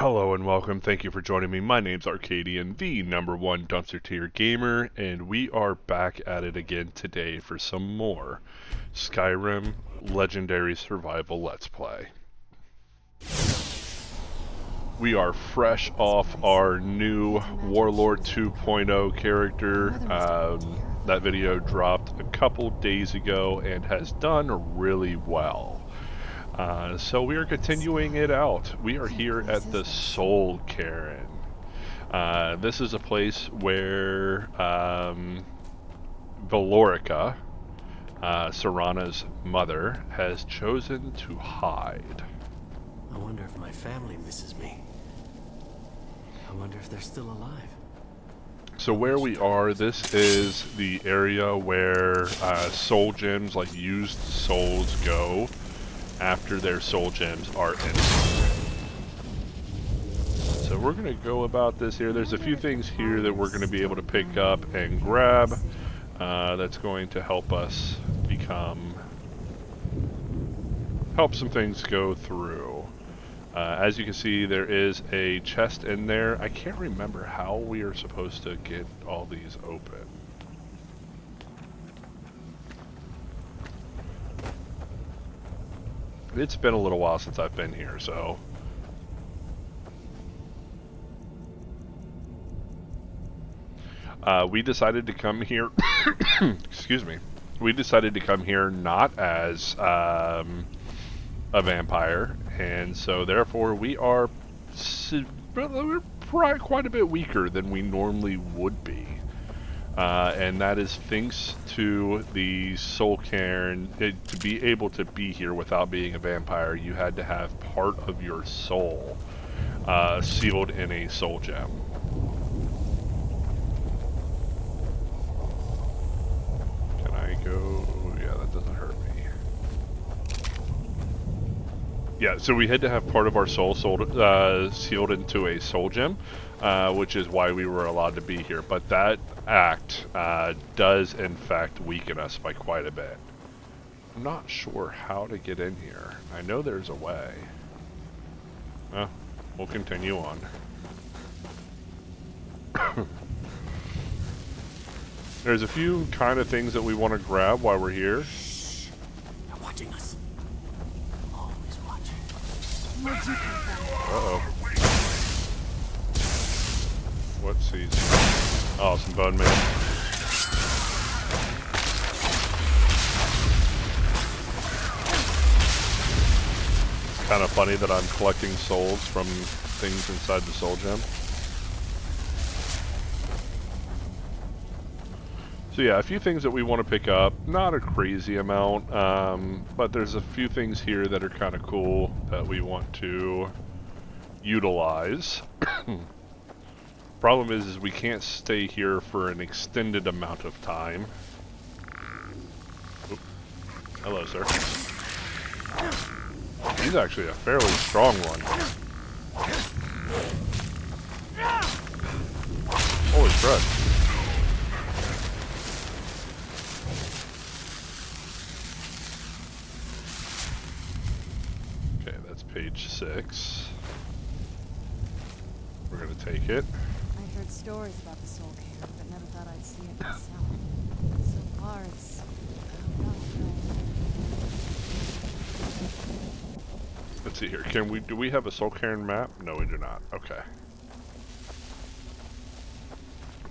Hello and welcome. Thank you for joining me. My name's Arcadian, the #1 dumpster tier gamer, and we are back at it again today for some more Skyrim Legendary Survival Let's Play. We are fresh off our new Warlord 2.0 character. That video dropped a couple days ago and has done really well. So we are continuing it out. We are here at the Soul Cairn. This is a place where Valorica, Serana's mother, has chosen to hide. I wonder if my family misses me. I wonder if they're still alive. So where we are, this is the area where soul gems, like used souls, go after their soul gems are empty. So we're going to go about this here. There's a few things here that we're going to be able to pick up and grab that's going to help us help some things go through. As you can see, there is a chest in there. I can't remember how we are supposed to get all these open. It's been a little while since I've been here, so... we decided to come here... excuse me. We decided to come here not as a vampire, and so therefore we are quite a bit weaker than we normally would be. And that is thanks to the Soul Cairn. To be able to be here without being a vampire, you had to have part of your soul sealed in a soul gem. Can I go? Yeah, that doesn't hurt me. Yeah, so we had to have part of our soul sealed into a soul gem. Which is why we were allowed to be here. But that act does, in fact, weaken us by quite a bit. I'm not sure how to get in here. I know there's a way. Well, we'll continue on. There's a few kind of things that we want to grab while we're here. Shh. They're watching us. Always watching. Uh-oh. What's these? Oh, some bone man. It's kind of funny that I'm collecting souls from things inside the soul gem. So yeah, a few things that we want to pick up. Not a crazy amount, but there's a few things here that are kind of cool that we want to utilize. Problem is we can't stay here for an extended amount of time. Oop. Hello, sir. He's actually a fairly strong one. Holy crap. Okay, that's page 6. We're gonna take it. I heard stories about the Soul Cairn, but never thought I'd see it myself. So far, it's... Let's see here. Do we have a Soul Cairn map? No, we do not. Okay.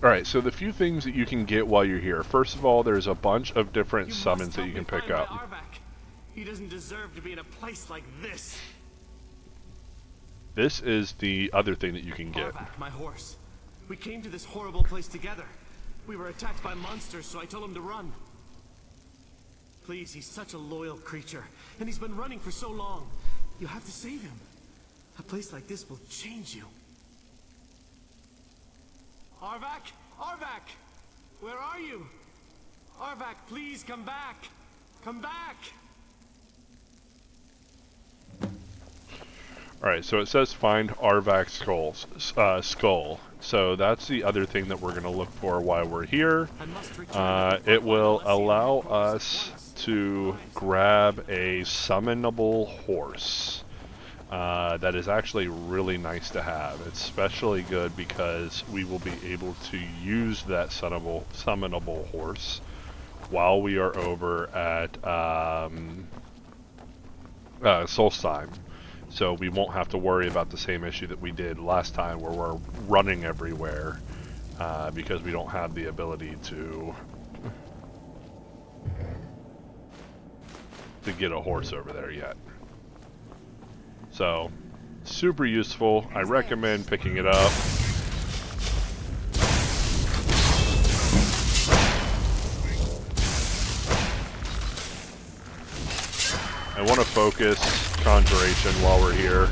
Alright, so the few things that you can get while you're here. First of all, there's a bunch of different summons that you can pick up. He doesn't deserve to be in a place like this. This is the other thing that you can get. Arvac, my horse. We came to this horrible place together. We were attacked by monsters, so I told him to run. Please, he's such a loyal creature, and he's been running for so long. You have to save him. A place like this will change you. Arvac! Arvac! Where are you? Arvac, please come back! Come back! Alright, so it says find Arvac's skull. So that's the other thing that we're going to look for while we're here. It will allow us to grab a summonable horse. that is actually really nice to have. It's especially good because we will be able to use that summonable horse while we are over at Solstheim. So we won't have to worry about the same issue that we did last time where we're running everywhere because we don't have the ability to get a horse over there yet. So, super useful. I recommend picking it up. I want to focus Conjuration while we're here.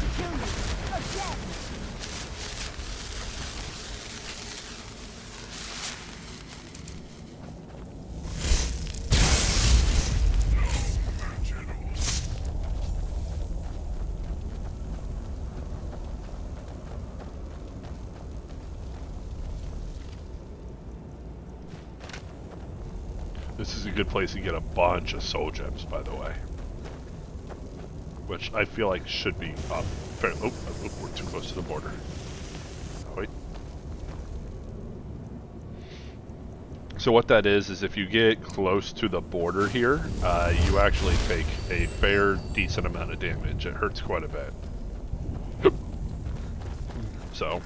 This is a good place to get a bunch of soul gems, by the way. Which I feel like should be up. Oh, we're too close to the border. Wait. So what that is if you get close to the border here, you actually take a fair, decent amount of damage. It hurts quite a bit. So,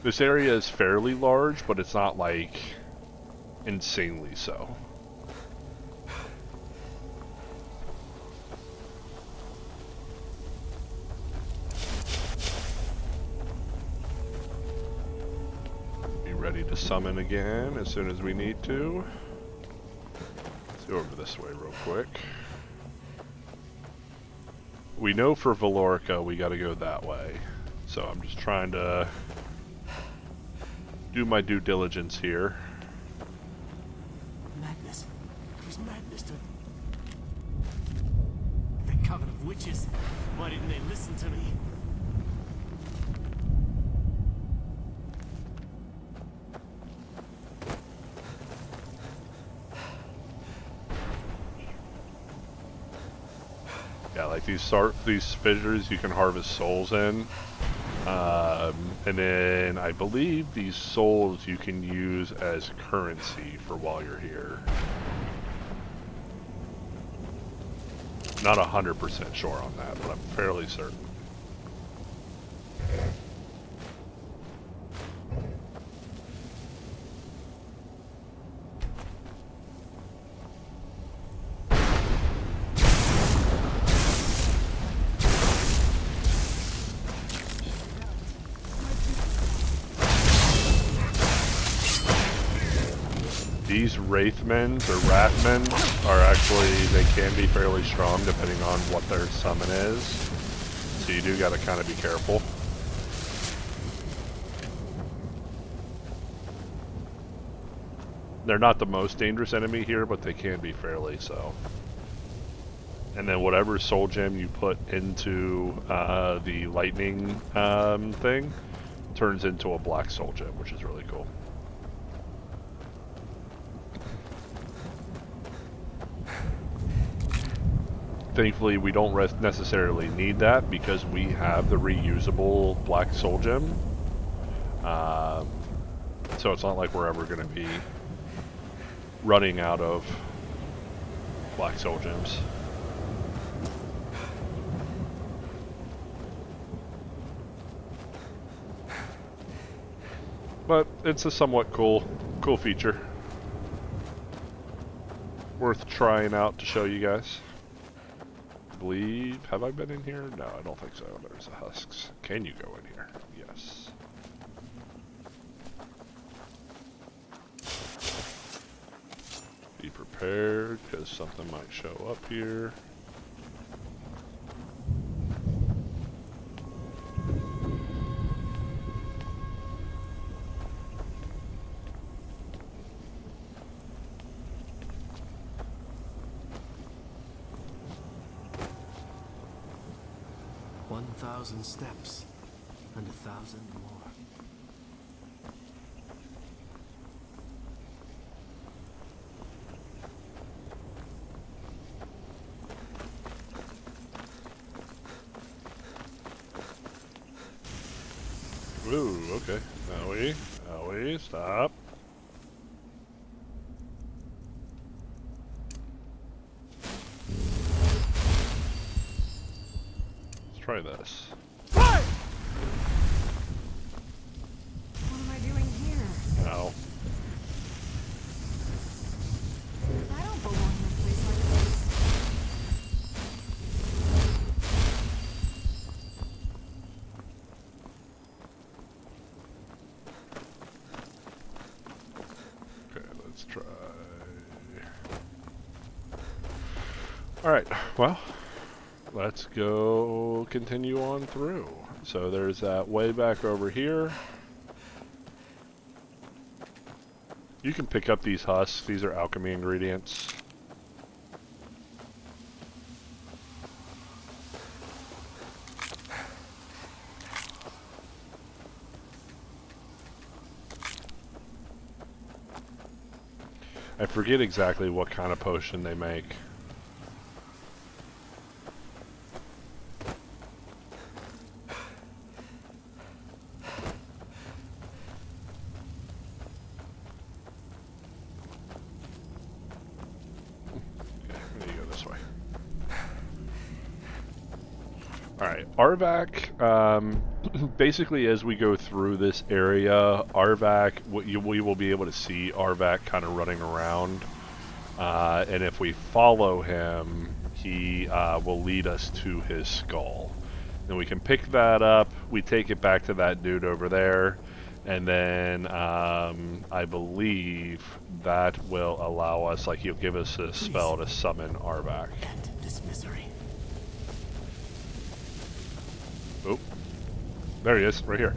this area is fairly large, but it's not like insanely so. Ready to summon again as soon as we need to. Let's go over this way real quick. We know for Valorica we gotta go that way. So I'm just trying to do my due diligence here. Madness. It was madness to... The coven of witches. Why didn't they listen to me? Yeah, like these fissures you can harvest souls in. And then I believe these souls you can use as currency for while you're here. Not 100% sure on that, but I'm fairly certain. These Wraithmen or Ratmen are actually, they can be fairly strong depending on what their summon is. So you do gotta kind of be careful. They're not the most dangerous enemy here, but they can be fairly so. And then whatever soul gem you put into the lightning thing turns into a black soul gem, which is really cool. Thankfully, we don't necessarily need that because we have the reusable black soul gem. So it's not like we're ever going to be running out of black soul gems. But it's a somewhat cool feature. Worth trying out to show you guys. Have I been in here? No, I don't think so. There's the husks. Can you go in here? Yes. Be prepared, because something might show up here. Steps and 1,000 more. Ooh, okay. Owie, stop. Let's try this. What am I doing here? Ow. I don't belong in a place like this. Okay, let's try. Alright, well, let's go continue on through. So there's that way back over here. You can pick up these husks. These are alchemy ingredients. I forget exactly what kind of potion they make. Okay, you go this way. Alright, Arvac, basically as we go through this area, Arvac, we will be able to see Arvac kind of running around. And if we follow him, he will lead us to his skull. Then we can pick that up, we take it back to that dude over there, and then I believe that will allow us, like he'll give us a spell to summon Arvac. End this misery. Oh, there he is, right here.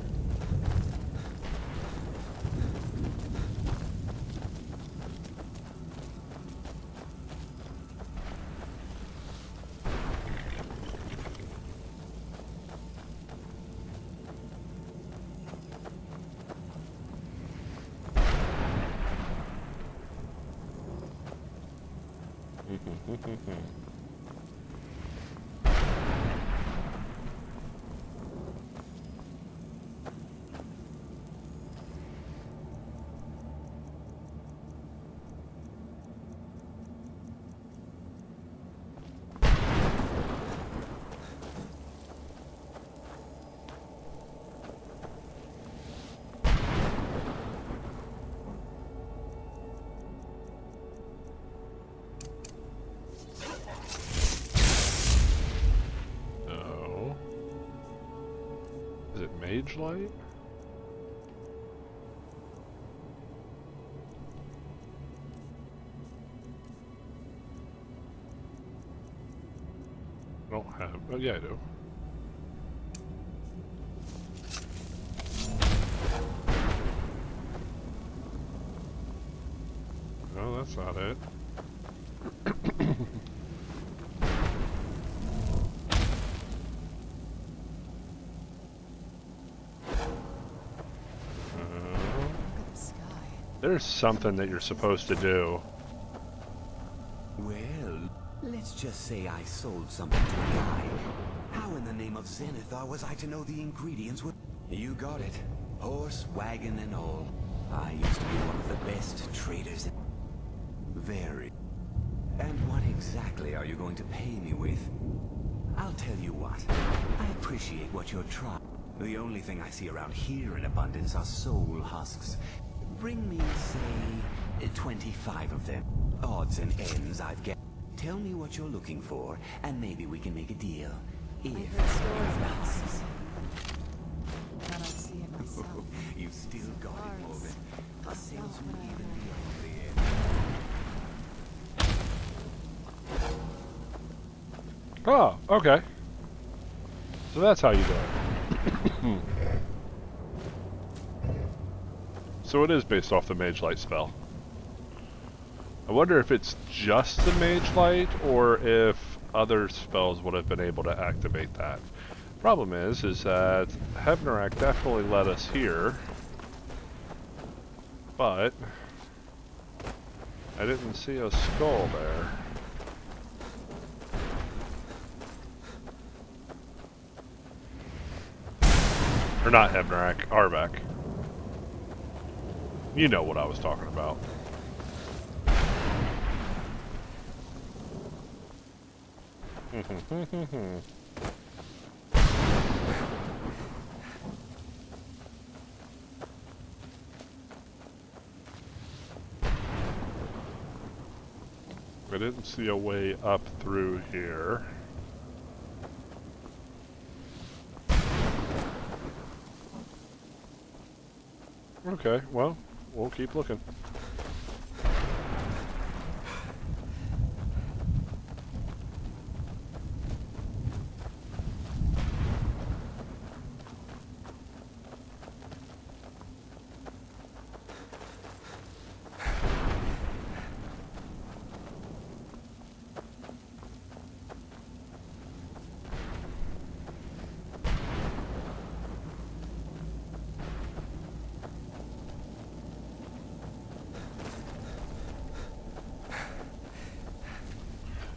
Is it Mage Light? I don't have. Oh, yeah, I do. No, that's not it. Look at the sky. There's something that you're supposed to do. Well, let's just say I sold something to a guy. How in the name of Zenithar was I to know the ingredients would... You got it. Horse, wagon, and all. I used to be one of the best traders in... Very. And what exactly are you going to pay me with? I'll tell you what. I appreciate what you're trying. The only thing I see around here in abundance are soul husks. Bring me, say, 25 of them. Odds and ends I've get. Tell me what you're looking for, and maybe we can make a deal. If I heard stories about you're husks. Thought I'd see it myself. You still got it, Guards. Morgan. A That's salesman what I even know. beyond the end. Oh, okay. So that's how you do it. So it is based off the Mage Light spell. I wonder if it's just the Mage Light, or if other spells would have been able to activate that. Problem is that Hevnarak definitely led us here, but I didn't see a skull there. Or not Hebnarak, Arvak. You know what I was talking about. I didn't see a way up through here. Okay, well, we'll keep looking.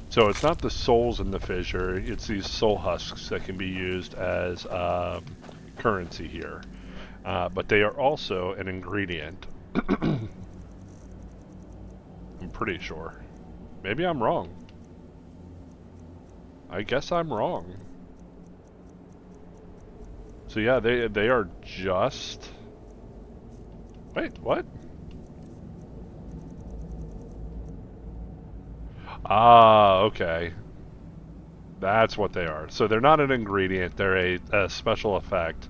So it's not the souls in the fissure, it's these soul husks that can be used as currency here. But they are also an ingredient. I'm pretty sure. Maybe I'm wrong. I guess I'm wrong. So yeah, they are just... Wait, what? Ah, okay. That's what they are. So they're not an ingredient, they're a special effect.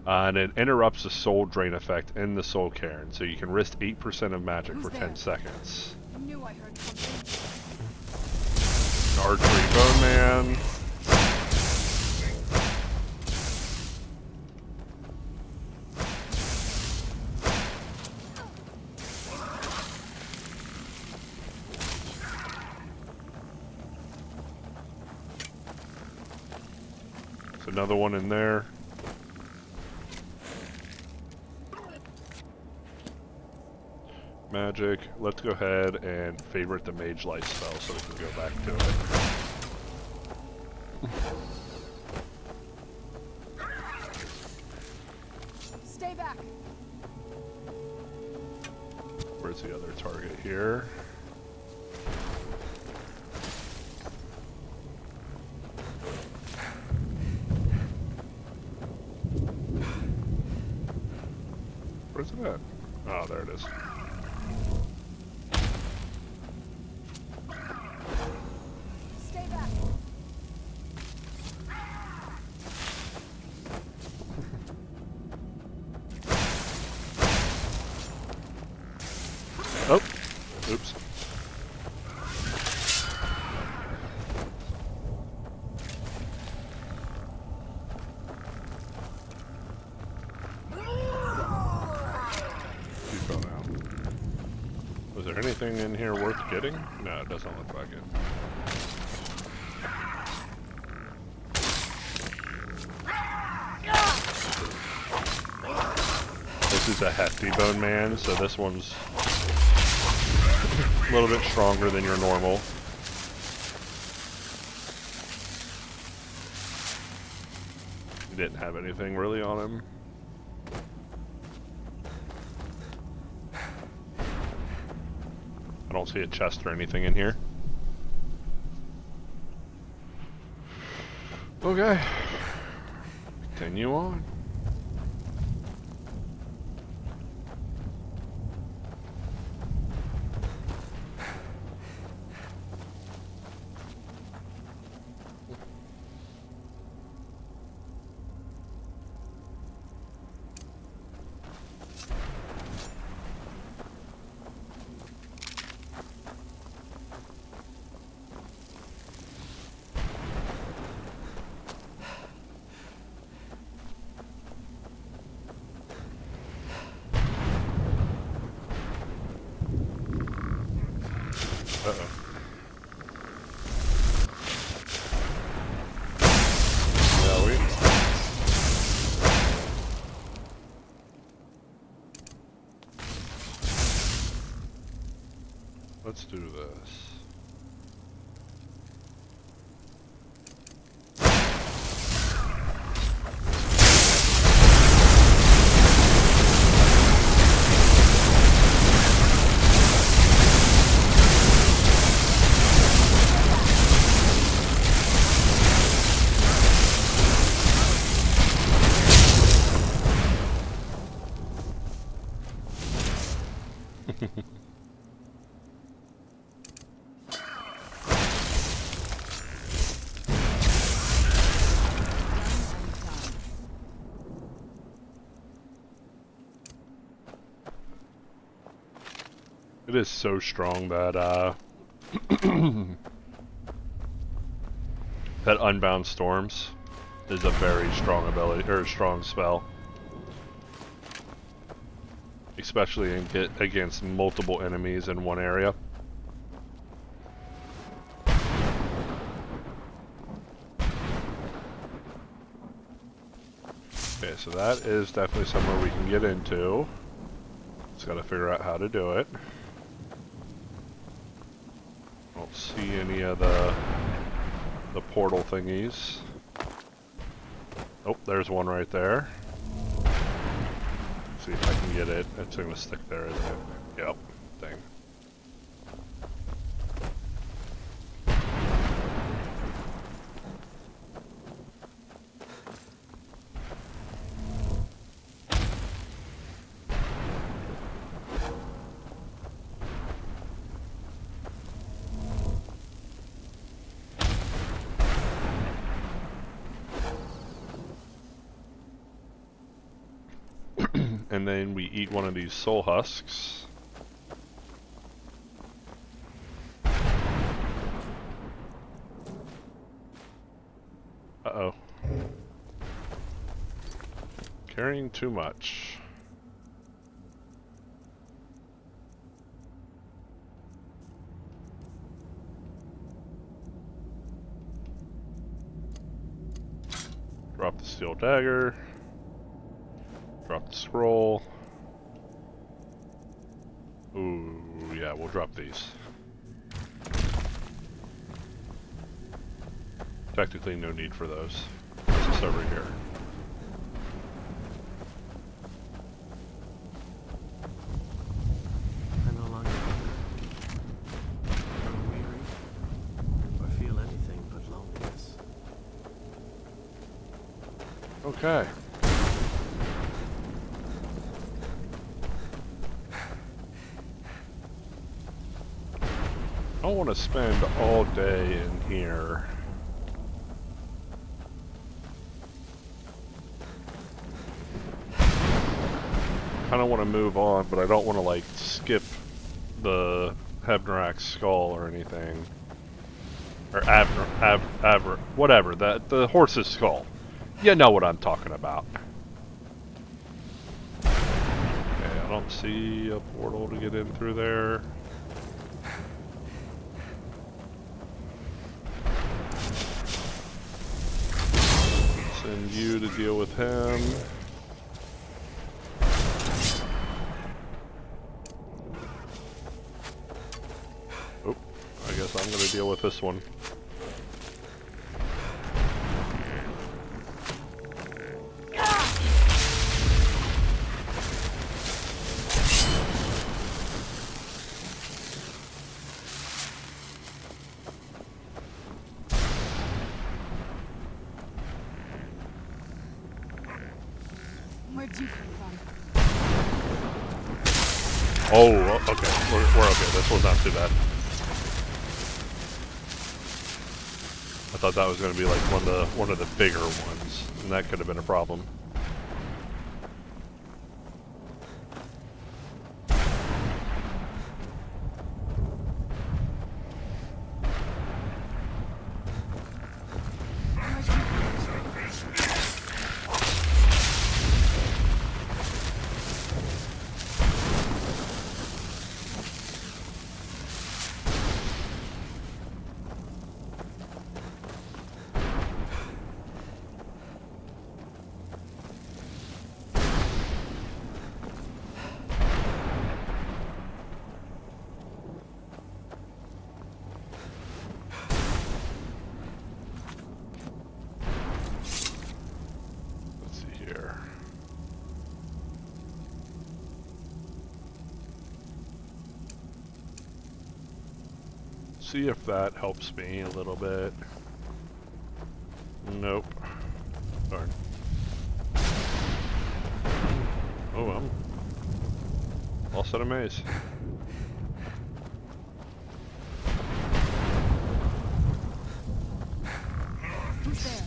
And it interrupts the soul drain effect in the soul cairn. So you can risk 8% of magic for 10 seconds. I knew I heard something. Archery Bone Man. Another one in there. Magic. Let's go ahead and favorite the Mage Light spell so we can go back to it. Stay back. Where's the other target here? Where's it at? Oh, there it is. Stay back. Oh, oops. Anything in here worth getting? No, it doesn't look like it. This is a hefty bone man, so this one's a little bit stronger than your normal. He didn't have anything really on him. I don't see a chest or anything in here. Okay. Continue on. Let's do this. it is so strong that that Unbound Storms is a very strong ability, or a strong spell. Especially against multiple enemies in one area. Okay, so that is definitely somewhere we can get into. Just gotta figure out how to do it. I don't see any of the portal thingies. Oh, there's one right there. See if I can get it. It's gonna stick there, isn't it? Yep. Dang. And then we eat one of these soul husks. Uh-oh. Carrying too much. Drop the steel dagger. Drop the scroll. Ooh, yeah, we'll drop these. Technically no need for those. What's this over here? I no longer grow weary or feel anything but loneliness. Okay. I don't want to spend all day in here. Kind of want to move on, but I don't want to like skip the Hebnerak's skull or anything. Or whatever, the horse's skull. You know what I'm talking about. Okay, I don't see a portal to get in through there. Send you to deal with him. Oh, I guess I'm gonna deal with this one. Where'd you come from? Oh, okay. We're okay. This was not too bad. I thought that was going to be like one of the bigger ones, and that could have been a problem. See if that helps me a little bit. Nope. Darn. Oh, I'm all set of maze. Who's there?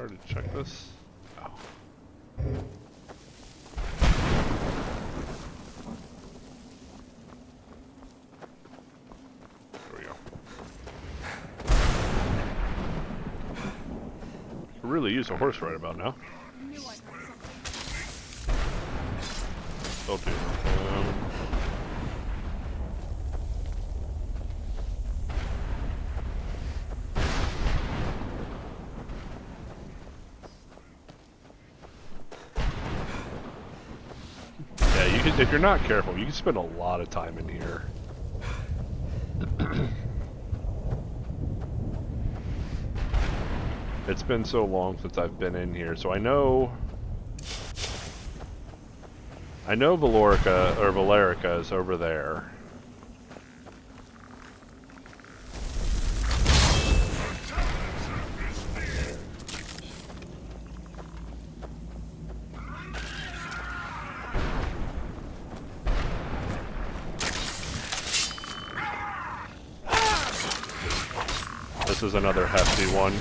already checked this? Oh. There we go. Could really use a horse right about now. Knew I heard something. Still do. Yeah, you can, if you're not careful, you can spend a lot of time in here. It's been so long since I've been in here, so I know Valerica is over there. This is another hefty one.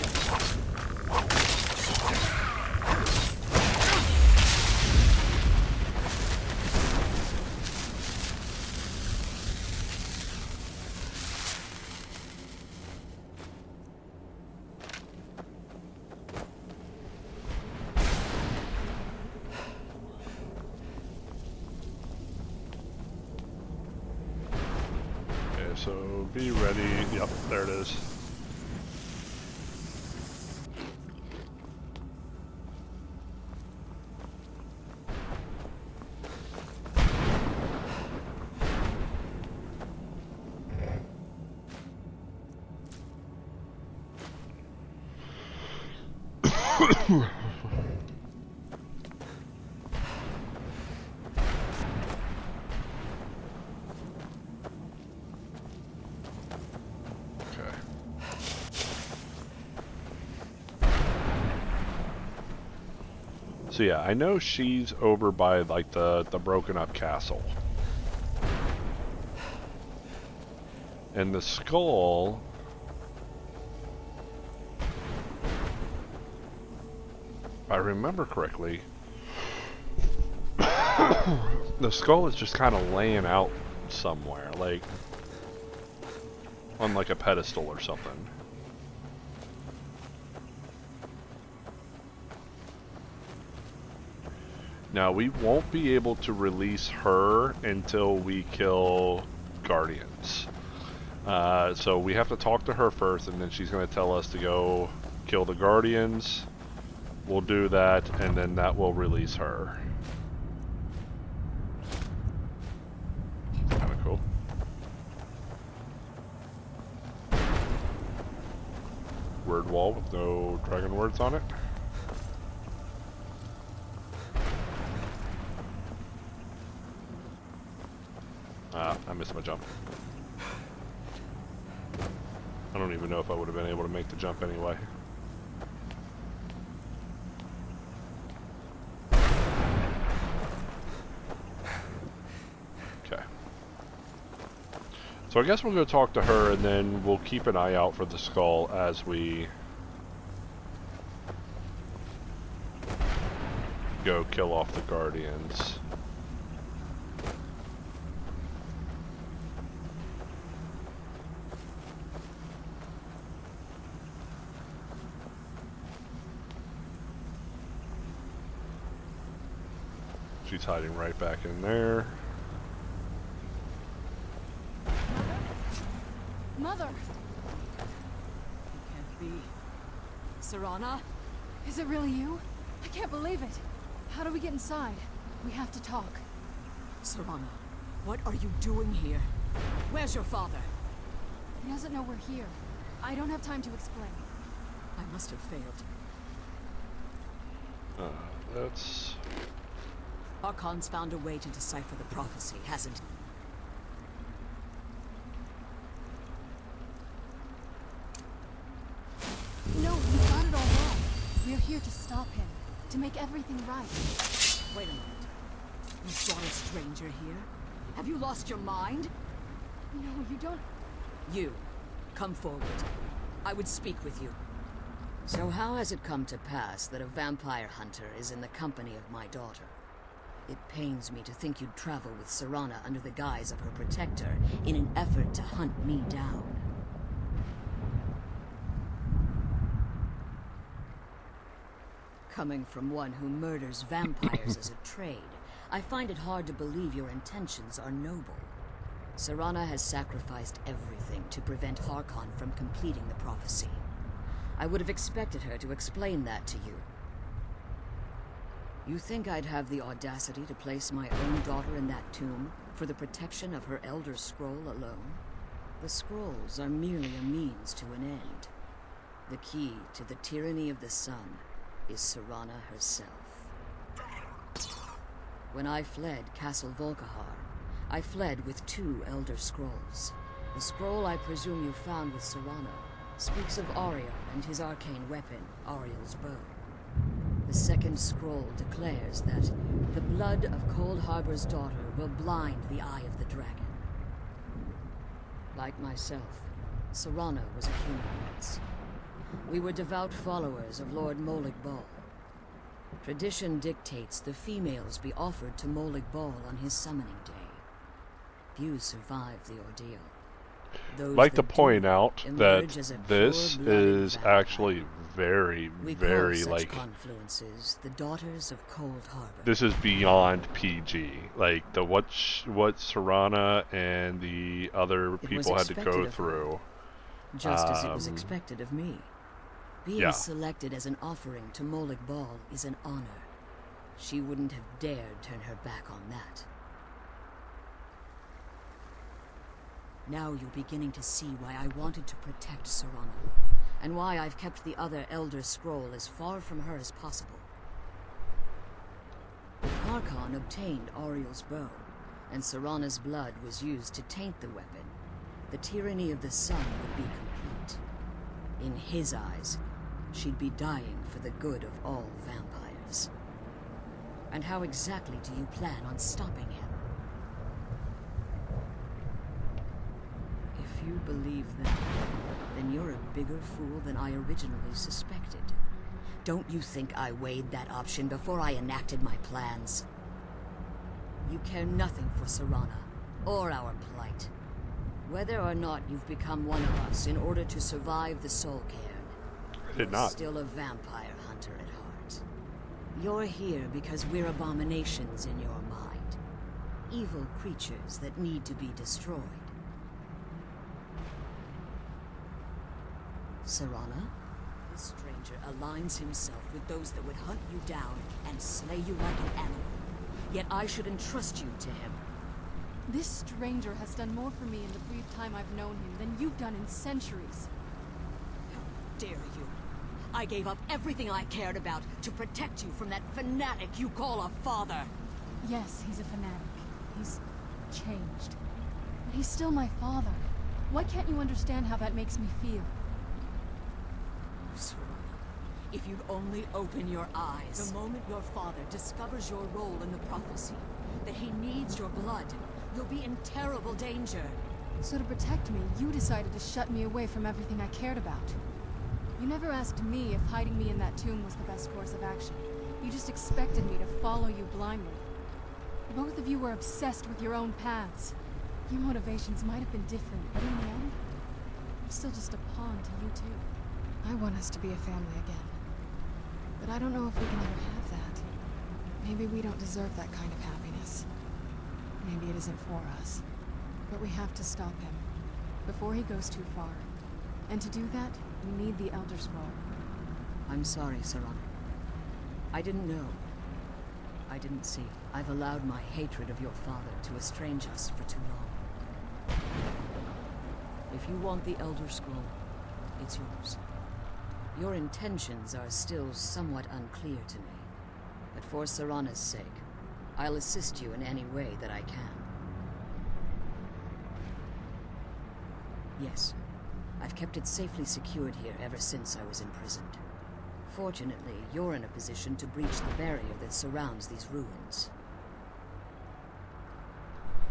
Okay, so be ready. Yep, there it is. So yeah, I know she's over by like the broken up castle. And the skull, if I remember correctly, the skull is just kind of laying out somewhere, like on like a pedestal or something. Now, we won't be able to release her until we kill Guardians. So we have to talk to her first, and then she's going to tell us to go kill the Guardians. We'll do that, and then that will release her. Kind of cool. Word wall with no dragon words on it. I missed my jump. I don't even know if I would have been able to make the jump anyway. Okay. So I guess we'll go talk to her, and then we'll keep an eye out for the skull as we go kill off the Guardians. She's hiding right back in there. Mother! Can't be. Serana? Is it really you? I can't believe it. How do we get inside? We have to talk. Serana, what are you doing here? Where's your father? He doesn't know we're here. I don't have time to explain. I must have failed. That's... Archon's found a way to decipher the prophecy, hasn't he? No, you got it all wrong. We're here to stop him. To make everything right. Wait a minute. You brought a stranger here? Have you lost your mind? No, you don't... You, come forward. I would speak with you. So how has it come to pass that a vampire hunter is in the company of my daughter? It pains me to think you'd travel with Serana under the guise of her protector in an effort to hunt me down. Coming from one who murders vampires as a trade, I find it hard to believe your intentions are noble. Serana has sacrificed everything to prevent Harkon from completing the prophecy. I would have expected her to explain that to you. You think I'd have the audacity to place my own daughter in that tomb for the protection of her Elder Scroll alone? The scrolls are merely a means to an end. The key to the tyranny of the sun is Serana herself. When I fled Castle Volkihar, I fled with 2 Elder Scrolls. The scroll I presume you found with Serana speaks of Auriel and his arcane weapon, Auriel's bow. The second scroll declares that the blood of Cold Harbor's daughter will blind the eye of the dragon. Like myself, Serana was a human once. We were devout followers of Lord Molig Bal. Tradition dictates the females be offered to Molig Bal on his summoning day. Few survive the ordeal. I'd like to point out that this is actually very, very like confluences the daughters of Cold Harbor. This is beyond PG. Like the what Serana and the other people had to go through. Just as it was expected of me. Being selected as an offering to Molig Bal is an honor. She wouldn't have dared turn her back on that. Now you're beginning to see why I wanted to protect Serana, and why I've kept the other Elder Scroll as far from her as possible. If Harkon obtained Auriel's bow, and Serana's blood was used to taint the weapon, the tyranny of the sun would be complete. In his eyes, she'd be dying for the good of all vampires. And how exactly do you plan on stopping him? If you believe that, then you're a bigger fool than I originally suspected. Don't you think I weighed that option before I enacted my plans? You care nothing for Serana, or our plight. Whether or not you've become one of us in order to survive the Soul Cairn, I did not. Still a vampire hunter at heart. You're here because we're abominations in your mind. Evil creatures that need to be destroyed. Serana, this stranger aligns himself with those that would hunt you down and slay you like an animal. Yet I should entrust you to him. This stranger has done more for me in the brief time I've known him than you've done in centuries. How dare you? I gave up everything I cared about to protect you from that fanatic you call a father. Yes, he's a fanatic. He's changed. But he's still my father. Why can't you understand how that makes me feel? Serana, if you'd only open your eyes. The moment your father discovers your role in the prophecy, that he needs your blood, you'll be in terrible danger. So to protect me, you decided to shut me away from everything I cared about. You never asked me if hiding me in that tomb was the best course of action. You just expected me to follow you blindly. Both of you were obsessed with your own paths. Your motivations might have been different, but in the end, I'm still just a pawn to you two. I want us to be a family again. But I don't know if we can ever have that. Maybe we don't deserve that kind of happiness. Maybe it isn't for us. But we have to stop him, before he goes too far. And to do that, we need the Elder Scroll. I'm sorry, Serana. I didn't know. I didn't see. I've allowed my hatred of your father to estrange us for too long. If you want the Elder Scroll, it's yours. Your intentions are still somewhat unclear to me, but for Serana's sake, I'll assist you in any way that I can. Yes, I've kept it safely secured here ever since I was imprisoned. Fortunately, you're in a position to breach the barrier that surrounds these ruins.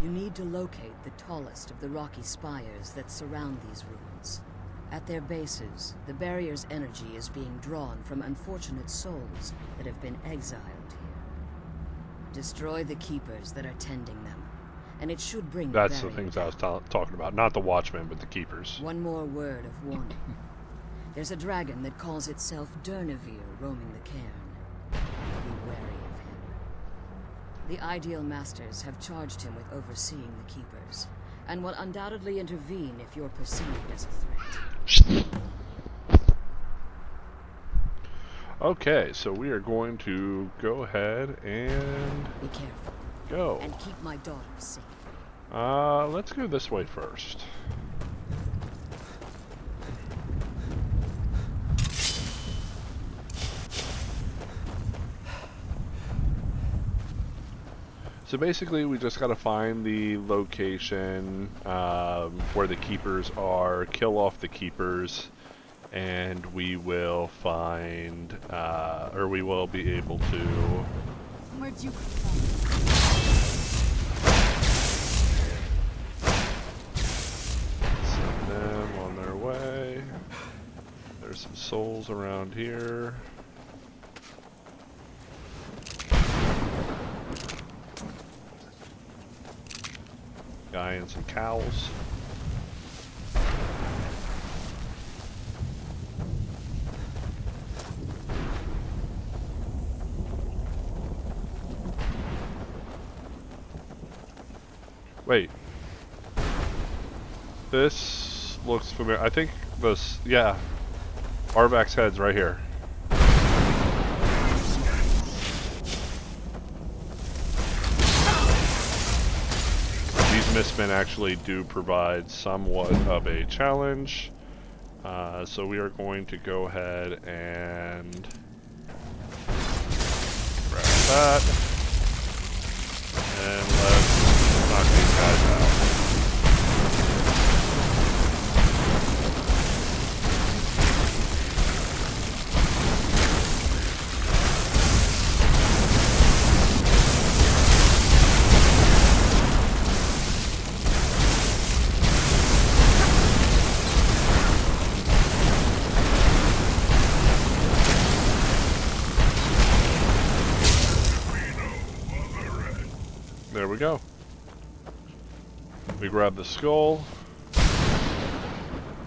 You need to locate the tallest of the rocky spires that surround these ruins. At their bases, the barrier's energy is being drawn from unfortunate souls that have been exiled here. Destroy the keepers that are tending them, and it should bring That's the the barrier things I was down. talking about. Not the Watchmen, but the Keepers. One more word of warning. There's a dragon that calls itself Durnevere roaming the cairn. Be wary of him. The Ideal Masters have charged him with overseeing the Keepers, and will undoubtedly intervene if you're perceived as a threat. Okay, so we are going to go ahead and Be careful, go. and keep my daughter safe. Let's go this way first. So basically, we just got to find the location where the keepers are, kill off the keepers, and we will find, or we will be able to... Where'd you come from? Send them on their way. There's some souls around here. Guy and some cows. Wait. This looks familiar. I think this, yeah. Arvak's head's right here. These Mistmen actually do provide somewhat of a challenge. So we are going to go ahead and grab that. And let's knock these guys out. There we go. We grab the skull,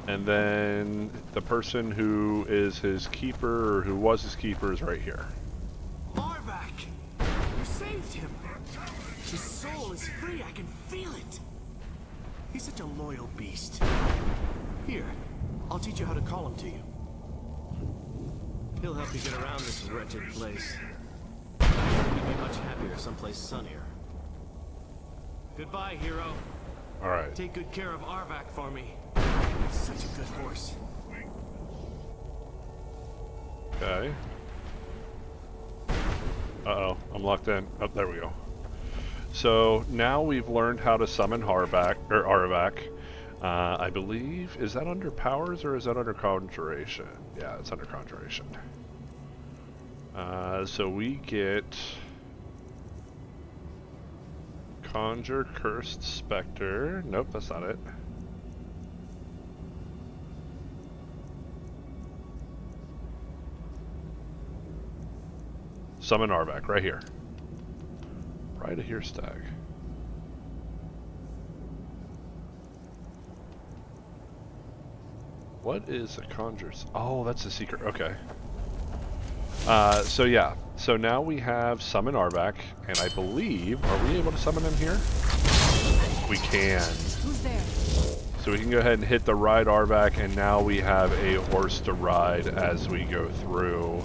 and then the person who is his keeper, or who was his keeper, is right here. Arvak! You saved him! His soul is free, I can feel it! He's such a loyal beast. Here, I'll teach you how to call him to you. He'll help you get around this wretched place. I'm sure you'd be much happier someplace sunnier. Goodbye, hero. Alright. Take good care of Arvak for me. He's such a good horse. Okay. Uh-oh, I'm locked in. Oh, there we go. So now we've learned how to summon Arvak. I believe, is that under powers or is that under conjuration? Yeah, it's under conjuration. So we get Conjure Cursed Spectre. Nope, that's not it. Summon Arvak, right here. Right here, Stag. What is a conjure's? Oh, that's a secret. Okay. So yeah. So now we have Summon Arvak, and I believe, are we able to summon him here? We can. Who's there? So we can go ahead and hit the ride Arvak, and now we have a horse to ride as we go through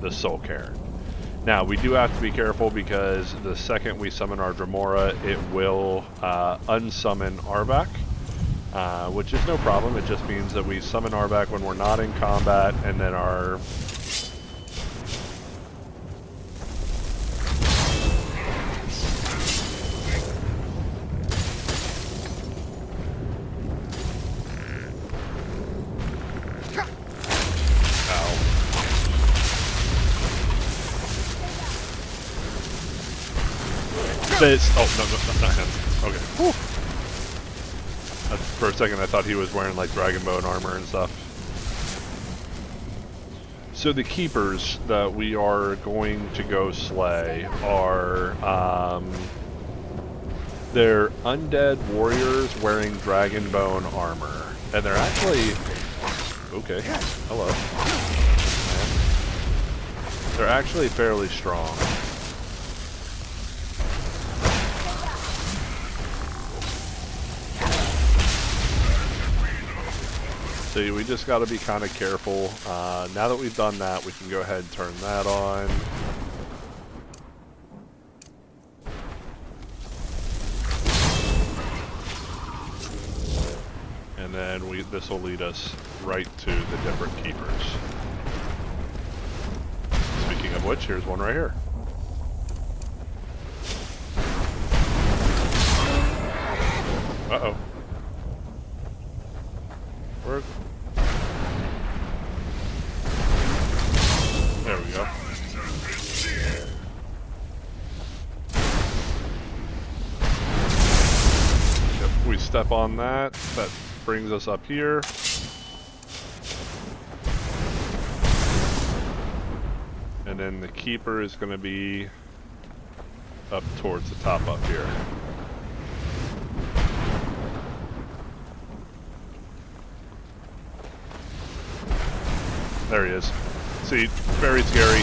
the Soul Cairn. Now, we do have to be careful because the second we summon our Dremora, it will unsummon Arvak, which is no problem. It just means that we summon Arvak when we're not in combat, and then our... This, oh, no, not him. Okay. Whew. That's For a second I thought he was wearing like Dragonbone armor and stuff. So the keepers that we are going to go slay are they're undead warriors wearing Dragonbone armor. And they're actually okay. Hello. They're actually fairly strong. So we just got to be kind of careful. Now that we've done that, we can go ahead and turn that on. And then this will lead us right to the different keepers. Speaking of which, here's one right here. Uh-oh. Where? There we go. If we step on that, that brings us up here. And then the keeper is going to be up towards the top up here. There he is. See, very scary.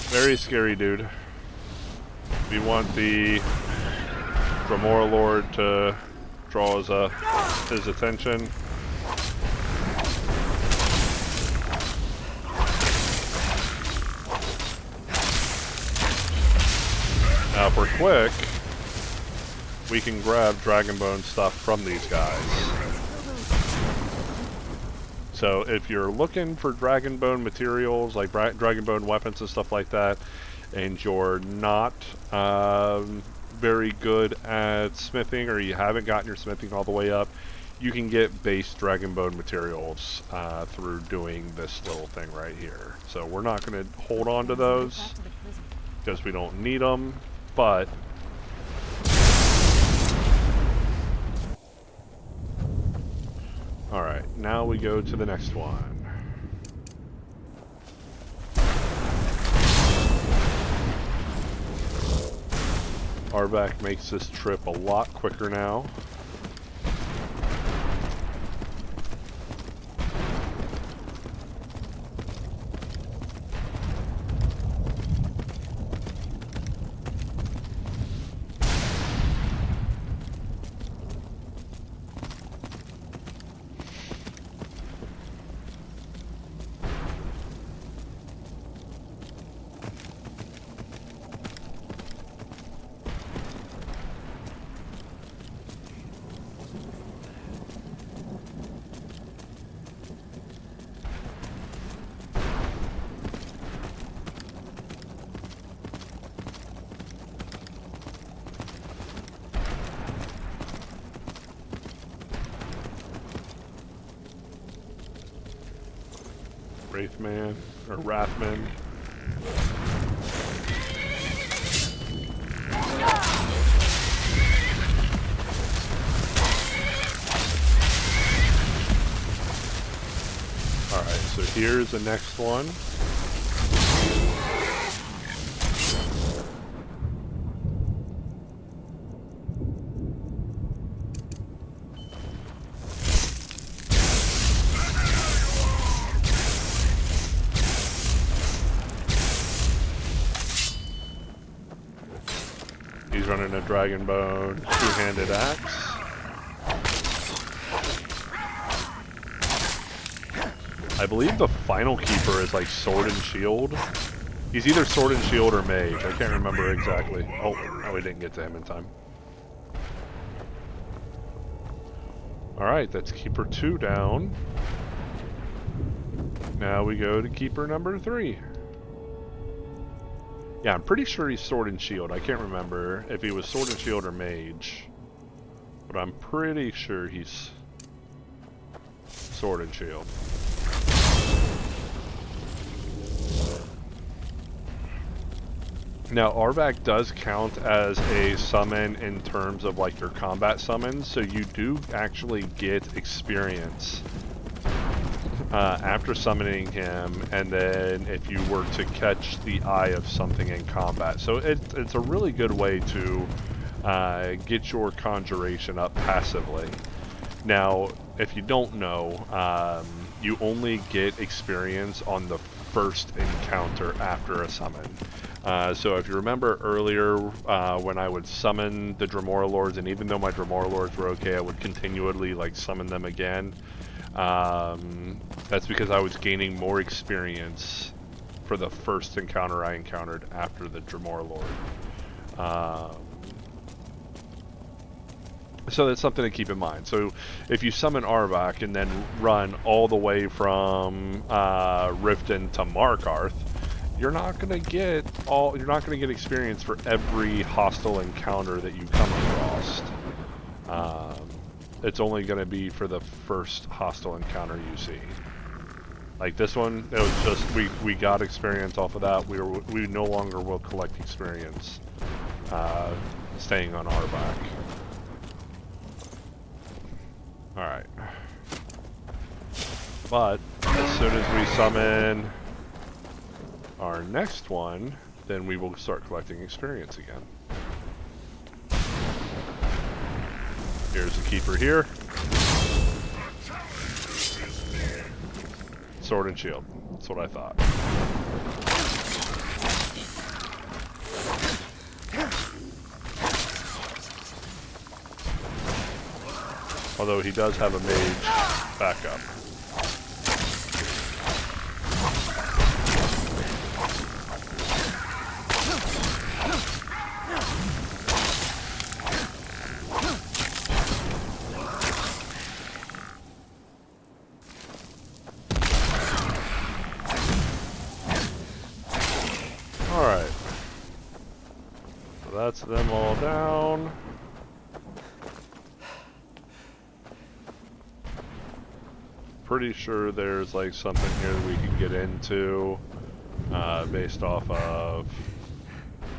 Very scary dude. We want the Dremora Lord to draw his attention. Now if we're quick, we can grab Dragonbone stuff from these guys. So if you're looking for Dragonbone materials, like Dragonbone weapons and stuff like that, and you're not very good at smithing, or you haven't gotten your smithing all the way up, you can get base Dragonbone materials through doing this little thing right here. So we're not going to hold on to those because we don't need them, but alright, now we go to the next one. Arvac makes this trip a lot quicker now. Wraithman, or Wrathman. Alright, so here's the next one. He's running a Dragonbone two-handed axe. I believe the final keeper is like sword and shield. He's either sword and shield or mage. I can't remember exactly. Oh, we didn't get to him in time. Alright, that's keeper 2 down. Now we go to keeper number 3. Yeah, I'm pretty sure he's sword and shield. I can't remember if he was sword and shield or mage. But I'm pretty sure he's sword and shield. Now, Arvac does count as a summon in terms of like your combat summons, so you do actually get experience after summoning him, and then if you were to catch the eye of something in combat. So it's a really good way to get your conjuration up passively. Now, if you don't know, you only get experience on the first encounter after a summon. So if you remember earlier when I would summon the Dremora Lords, and even though my Dremora Lords were okay, I would continually like summon them again. That's because I was gaining more experience for the first encounter I encountered after the Dremora Lord. So that's something to keep in mind. So if you summon Arvac and then run all the way from Riften to Markarth, you're not gonna get experience for every hostile encounter that you come across. It's only gonna be for the first hostile encounter you see. Like this one, it was just we got experience off of that. We no longer will collect experience staying on Arvac. Alright. But as soon as we summon our next one, then we will start collecting experience again. Here's the keeper here. Sword and shield. That's what I thought. Although he does have a mage backup. Alright. So that's them all down. Pretty sure there's like something here that we can get into based off of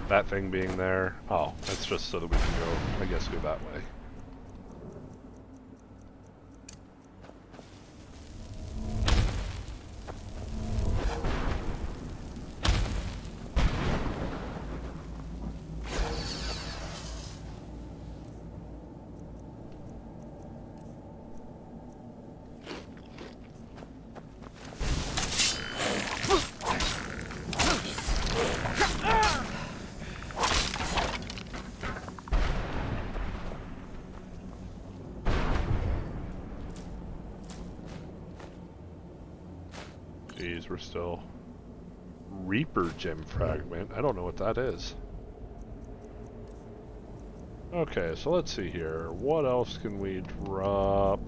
that thing being there. Oh, that's just so that we can go, I guess, go that way. Jeez, we're still... Reaper Gem Fragment. I don't know what that is. Okay, so let's see here. What else can we drop?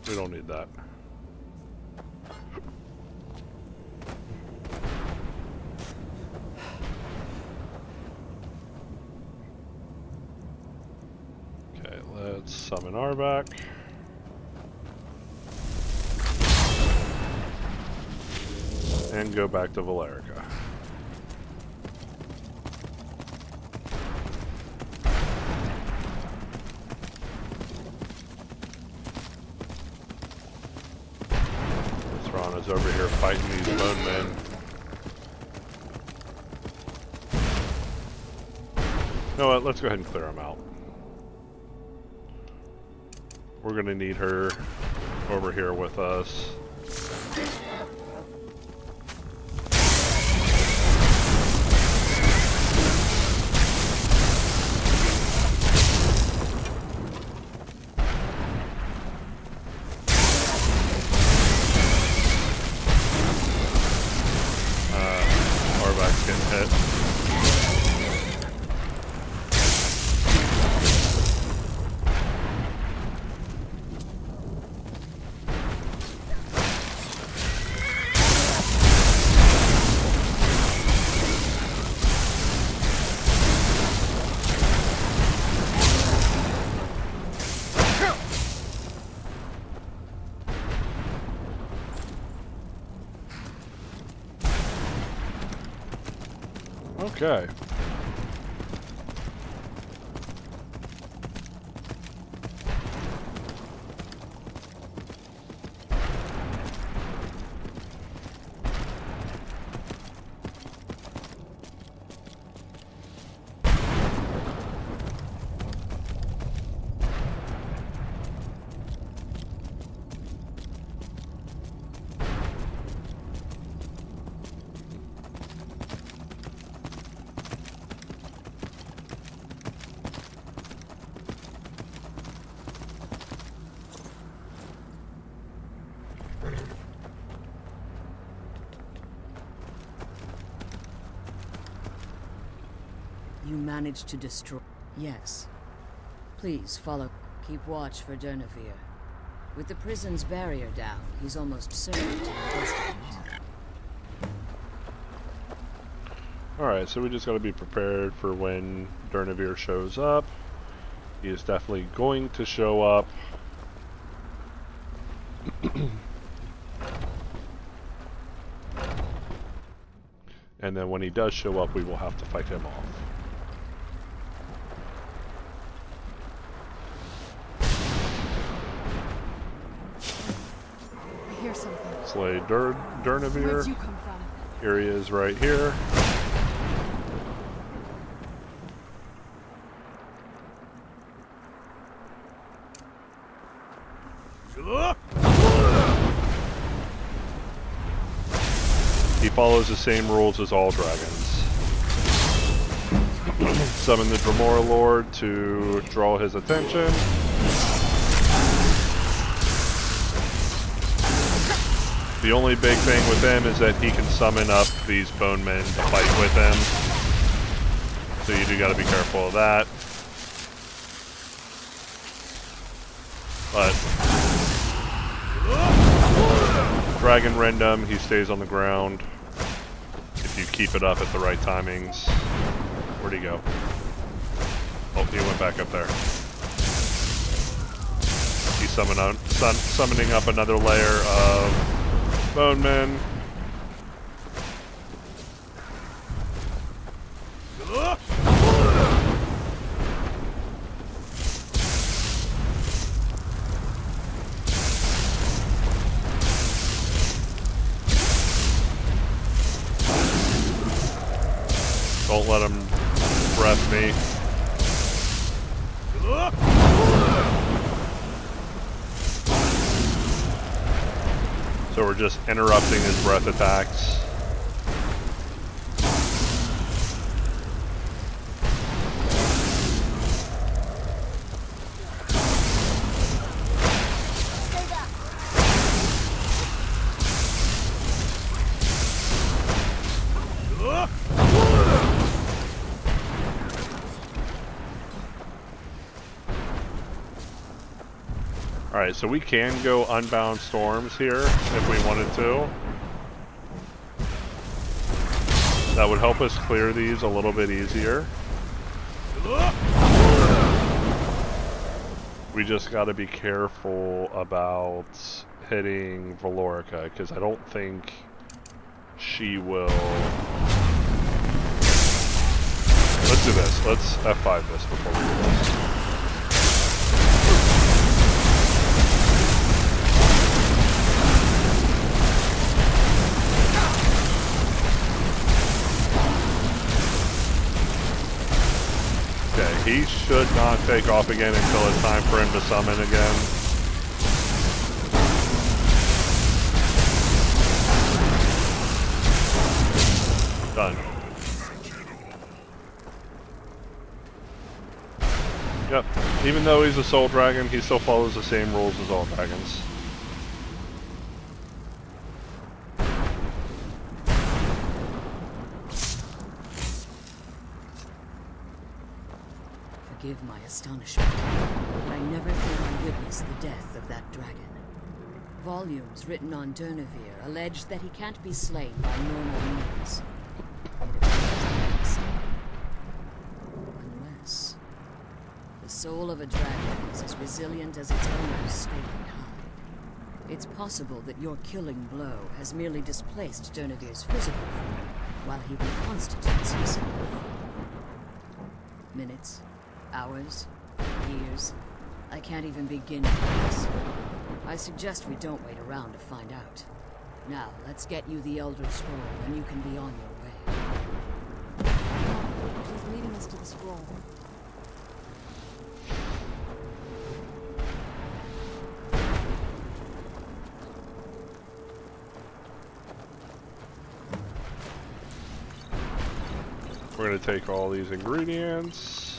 We don't need that. Okay, let's summon Arvac. And go back to Valerica. Thrawn is over here fighting these bone men. You know what, let's go ahead and clear them out. We're gonna need her over here with us. Arvac's getting hit. Okay. You managed to destroy... Yes. Please follow. Keep watch for Durnevere. With the prison's barrier down, he's almost certain to investigate. Alright, so we just gotta be prepared for when Durnevere shows up. He is definitely going to show up. And then when he does show up, we will have to fight him off. I hear something. Slay Durnevere. Where'd you come from? Here he is right here. He follows the same rules as all dragons. Summon the Dremora Lord to draw his attention. The only big thing with him is that he can summon up these bone men to fight with him. So you do gotta be careful of that. But Dragon Rendum, he stays on the ground if you keep it up at the right timings. Where'd he go? Oh, he went back up there. He's summoning up another layer of bone men. Don't let him breath me. So we're just interrupting his breath attacks. Alright, so we can go Unbound Storms here if we wanted to. That would help us clear these a little bit easier. We just gotta be careful about hitting Valorica, because I don't think she will... Let's do this. Let's F5 this before we do this. Okay, he should not take off again until it's time for him to summon again. Done. Yep, even though he's a soul dragon, he still follows the same rules as all dragons. Forgive my astonishment, but I never thought I witnessed the death of that dragon. Volumes written on Durnevere allege that he can't be slain by normal means. It appears that unless the soul of a dragon is as resilient as its owner's scaly hide. It's possible that your killing blow has merely displaced Durnevere's physical form, while he reconstitutes himself. Minutes, hours, years. I can't even begin to guess. I suggest we don't wait around to find out. Now, let's get you the Elder Scroll, and you can be on your way. She's leading us to the scroll. We're gonna take all these ingredients.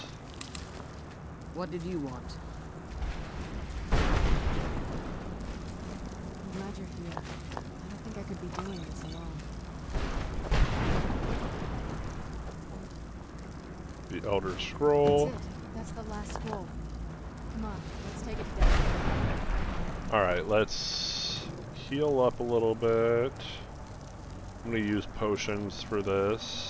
What did you want? I'm glad you're here. I don't think I could be doing this alone. The Elder Scroll. That's it. That's the last scroll. Come on, let's take it to death. Alright, let's heal up a little bit. I'm gonna use potions for this.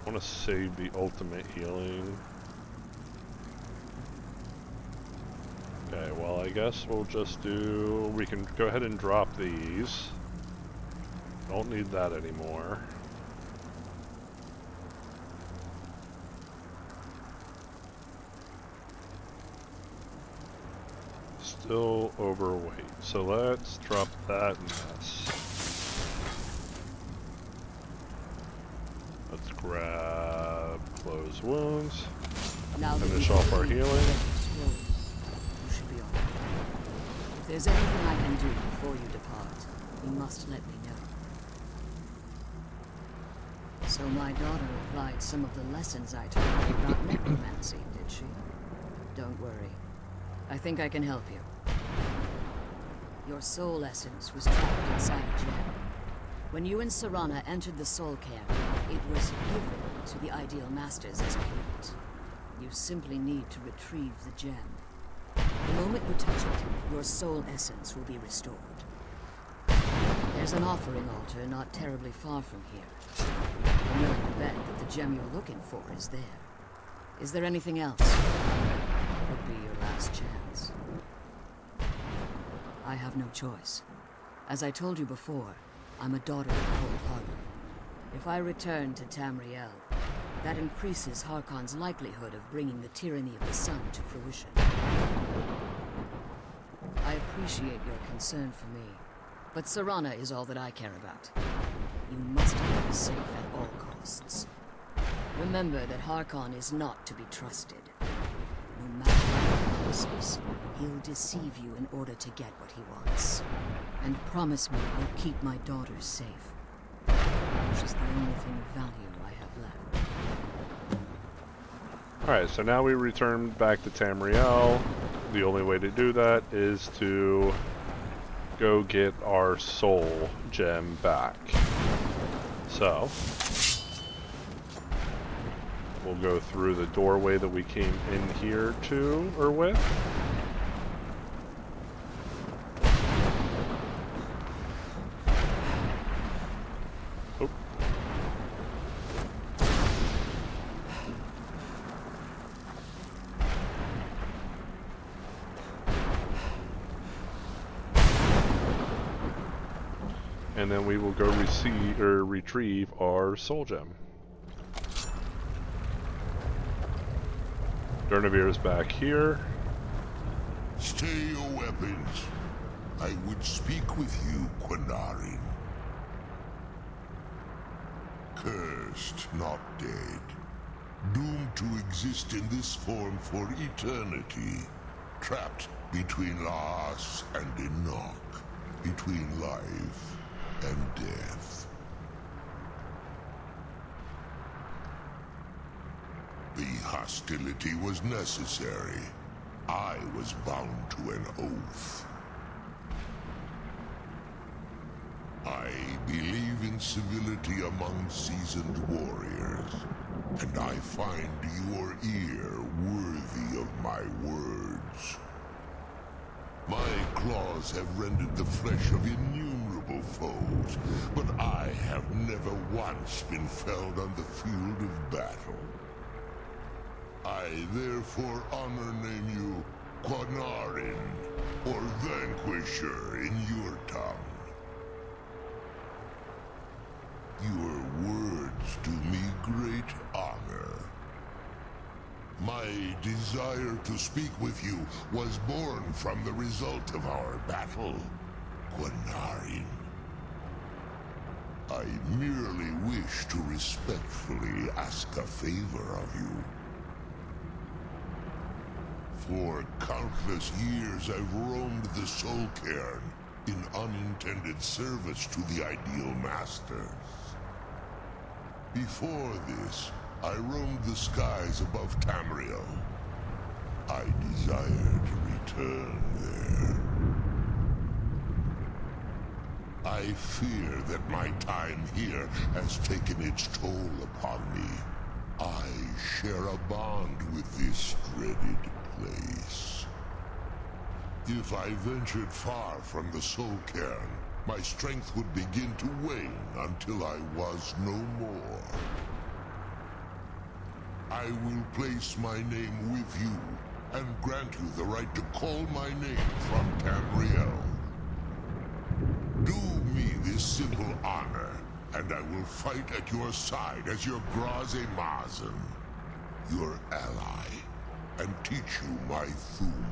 I want to save the ultimate healing. Okay, well I guess we'll just do... We can go ahead and drop these. Don't need that anymore. Still overweight, so let's drop that and this. Let's grab close wounds. Now that Finish we've off our completed healing. the scroll, you should be all right. If there's anything I can do before you depart, you must let me know. So my daughter applied some of the lessons I taught her about necromancy, did she? Don't worry. I think I can help you. Your soul essence was trapped inside a gem. When you and Serana entered the soul camp, it was given to the Ideal Masters as payment. You simply need to retrieve the gem. The moment you touch it, your soul essence will be restored. There's an offering altar not terribly far from here. I'm willing to bet that the gem you're looking for is there. Is there anything else? Could be your last chance. I have no choice. As I told you before, I'm a daughter of Cold Harbor. If I return to Tamriel, that increases Harkon's likelihood of bringing the tyranny of the sun to fruition. I appreciate your concern for me, but Serana is all that I care about. You must keep her safe at all costs. Remember that Harkon is not to be trusted. No matter what he promises, he'll deceive you in order to get what he wants. And promise me you'll keep my daughter safe. She's the only thing of value I have left. Alright, so now we return back to Tamriel. The only way to do that is to go get our soul gem back. So, we'll go through the doorway that we came in here to, or with. Oop. And then we will go retrieve our soul gem. Dernavir's back here. Stay your weapons. I would speak with you, Quinarin. Cursed, not dead. Doomed to exist in this form for eternity. Trapped between Laas and Enoch. Between life and death. The hostility was necessary. I was bound to an oath. I believe in civility among seasoned warriors, and I find your ear worthy of my words. My claws have rended the flesh of innumerable foes, but I have never once been felled on the field of battle. I therefore honor name you Quinarin, or Vanquisher in your tongue. Your words do me great honor. My desire to speak with you was born from the result of our battle, Quinarin. I merely wish to respectfully ask a favor of you. For countless years I've roamed the Soul Cairn in unintended service to the Ideal Masters. Before this, I roamed the skies above Tamriel. I desire to return there. I fear that my time here has taken its toll upon me. I share a bond with this dreaded place. If I ventured far from the Soul Cairn, my strength would begin to wane until I was no more. I will place my name with you and grant you the right to call my name from Tamriel. Do me this simple honor, and I will fight at your side as your Graze Mazen, your ally, and teach you my Thum.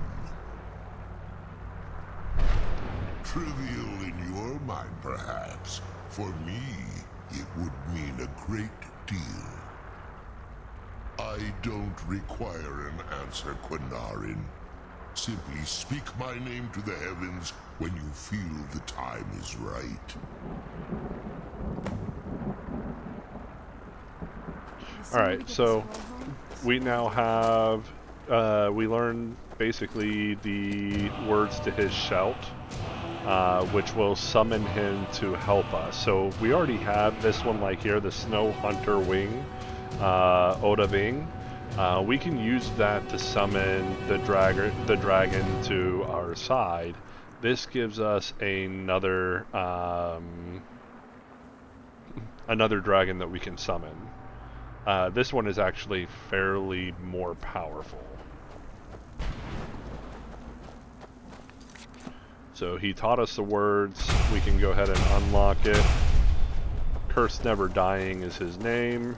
Trivial in your mind, perhaps. For me, it would mean a great deal. I don't require an answer, Quinarin. Simply speak my name to the heavens when you feel the time is right. Alright, so we now have, we learned basically the words to his shout, which will summon him to help us. So we already have this one like here, the Snow Hunter Wing, Oda Wing. We can use that to summon the dragon to our side. This gives us another another dragon that we can summon. This one is actually fairly more powerful. So he taught us the words. We can go ahead and unlock it. Cursed Never Dying is his name.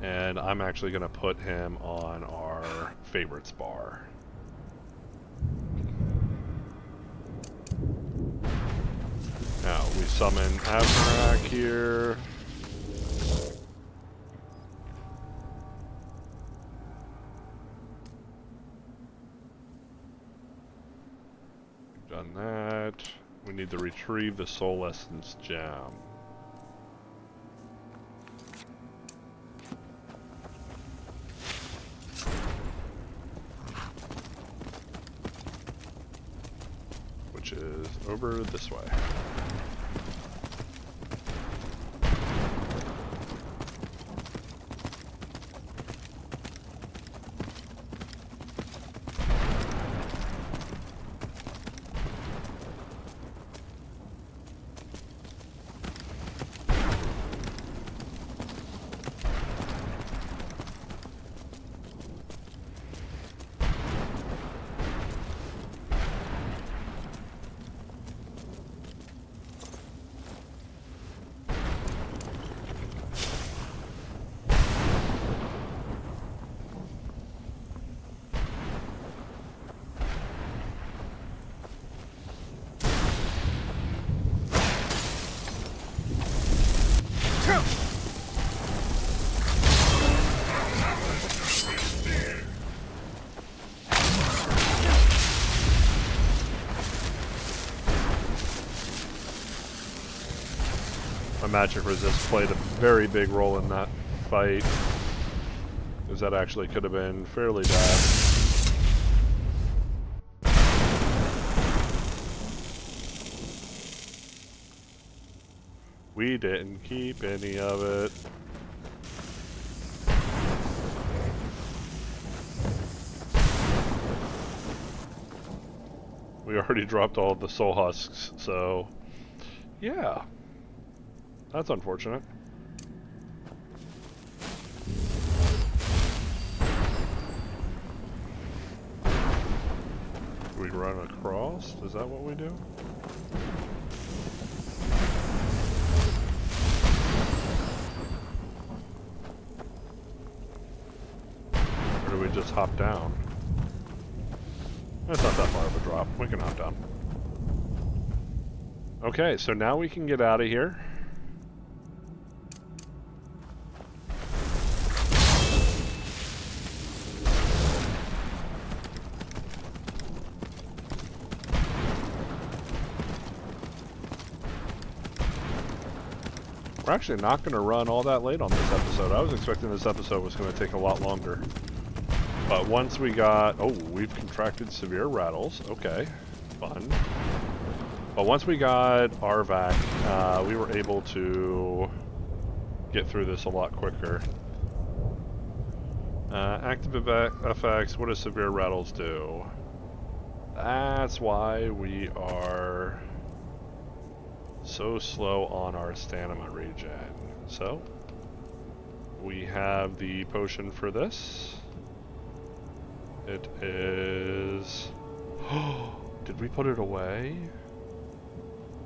And I'm actually going to put him on our favorites bar. Now we summon Azrak here. Done that. We need to retrieve the Soul Essence Gem. Which is over this way. Magic resist played a very big role in that fight, because that actually could have been fairly bad. We didn't keep any of it. We already dropped all of the soul husks, so yeah. That's unfortunate. We run across? Is that what we do? just hop down. That's not that far of a drop. We can hop down. Okay, so now we can get out of here. We're actually not going to run all that late on this episode. I was expecting this episode was going to take a lot longer. But once we got... Oh, we've contracted severe rattles. Okay, fun. But once we got RVAC, we were able to get through this a lot quicker. Active effects, what does severe rattles do? That's why we are so slow on our stamina regen. So, we have the potion for this. It is... Did we put it away?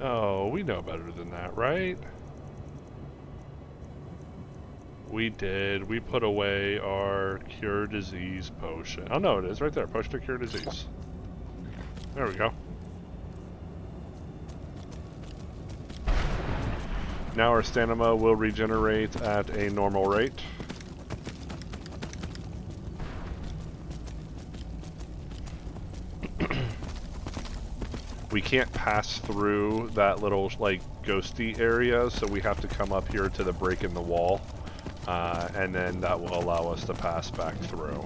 Oh, we know better than that, right? We did. We put away our Cure Disease potion. Oh no, it is right there. Potion to Cure Disease. There we go. Now our stamina will regenerate at a normal rate. We can't pass through that little like ghosty area, so we have to come up here to the break in the wall, and then that will allow us to pass back through.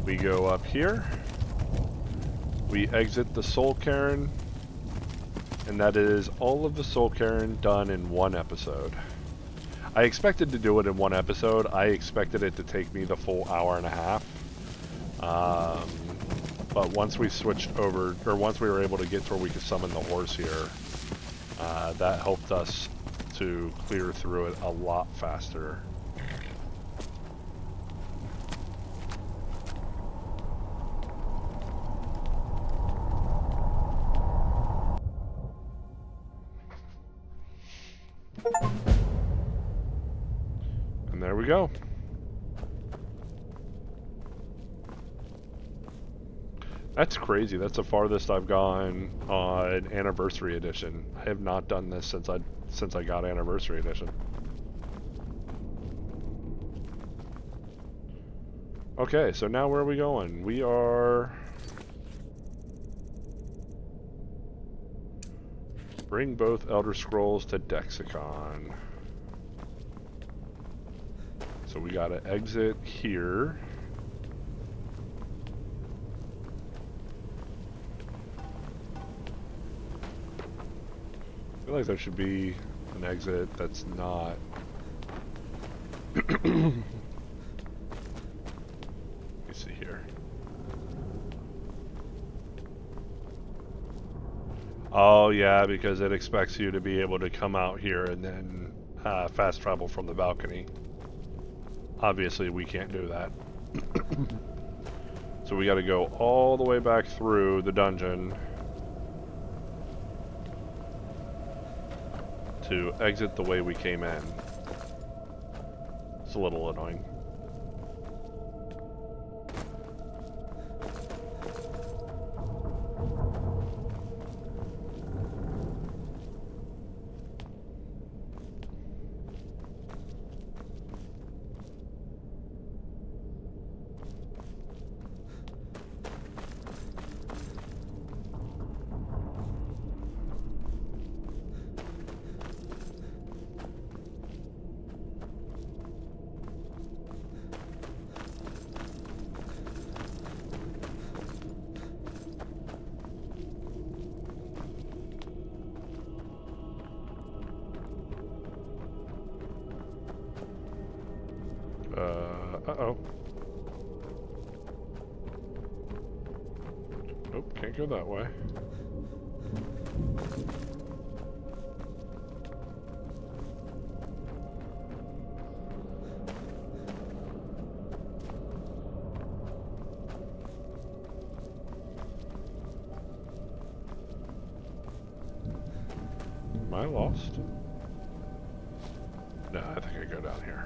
We go up here, we exit the Soul Cairn, and that is all of the Soul Cairn done in one episode. I expected to do it in one episode. I expected it to take me the full hour and a half. But once we switched over, or once we were able to get to where we could summon the horse here, that helped us to clear through it a lot faster. And there we go. That's crazy. That's the farthest I've gone on Anniversary Edition. I have not done this since I got Anniversary Edition. Okay, so now where are we going? We are... Bring both Elder Scrolls to Dexicon. So we gotta exit here. I feel like there should be an exit that's not. Let me see here. Oh yeah, because it expects you to be able to come out here and then fast travel from the balcony. Obviously we can't do that. So we gotta go all the way back through the dungeon to exit the way we came in. It's a little annoying. Uh-oh. Nope, can't go that way. I lost? No, I think I go down here.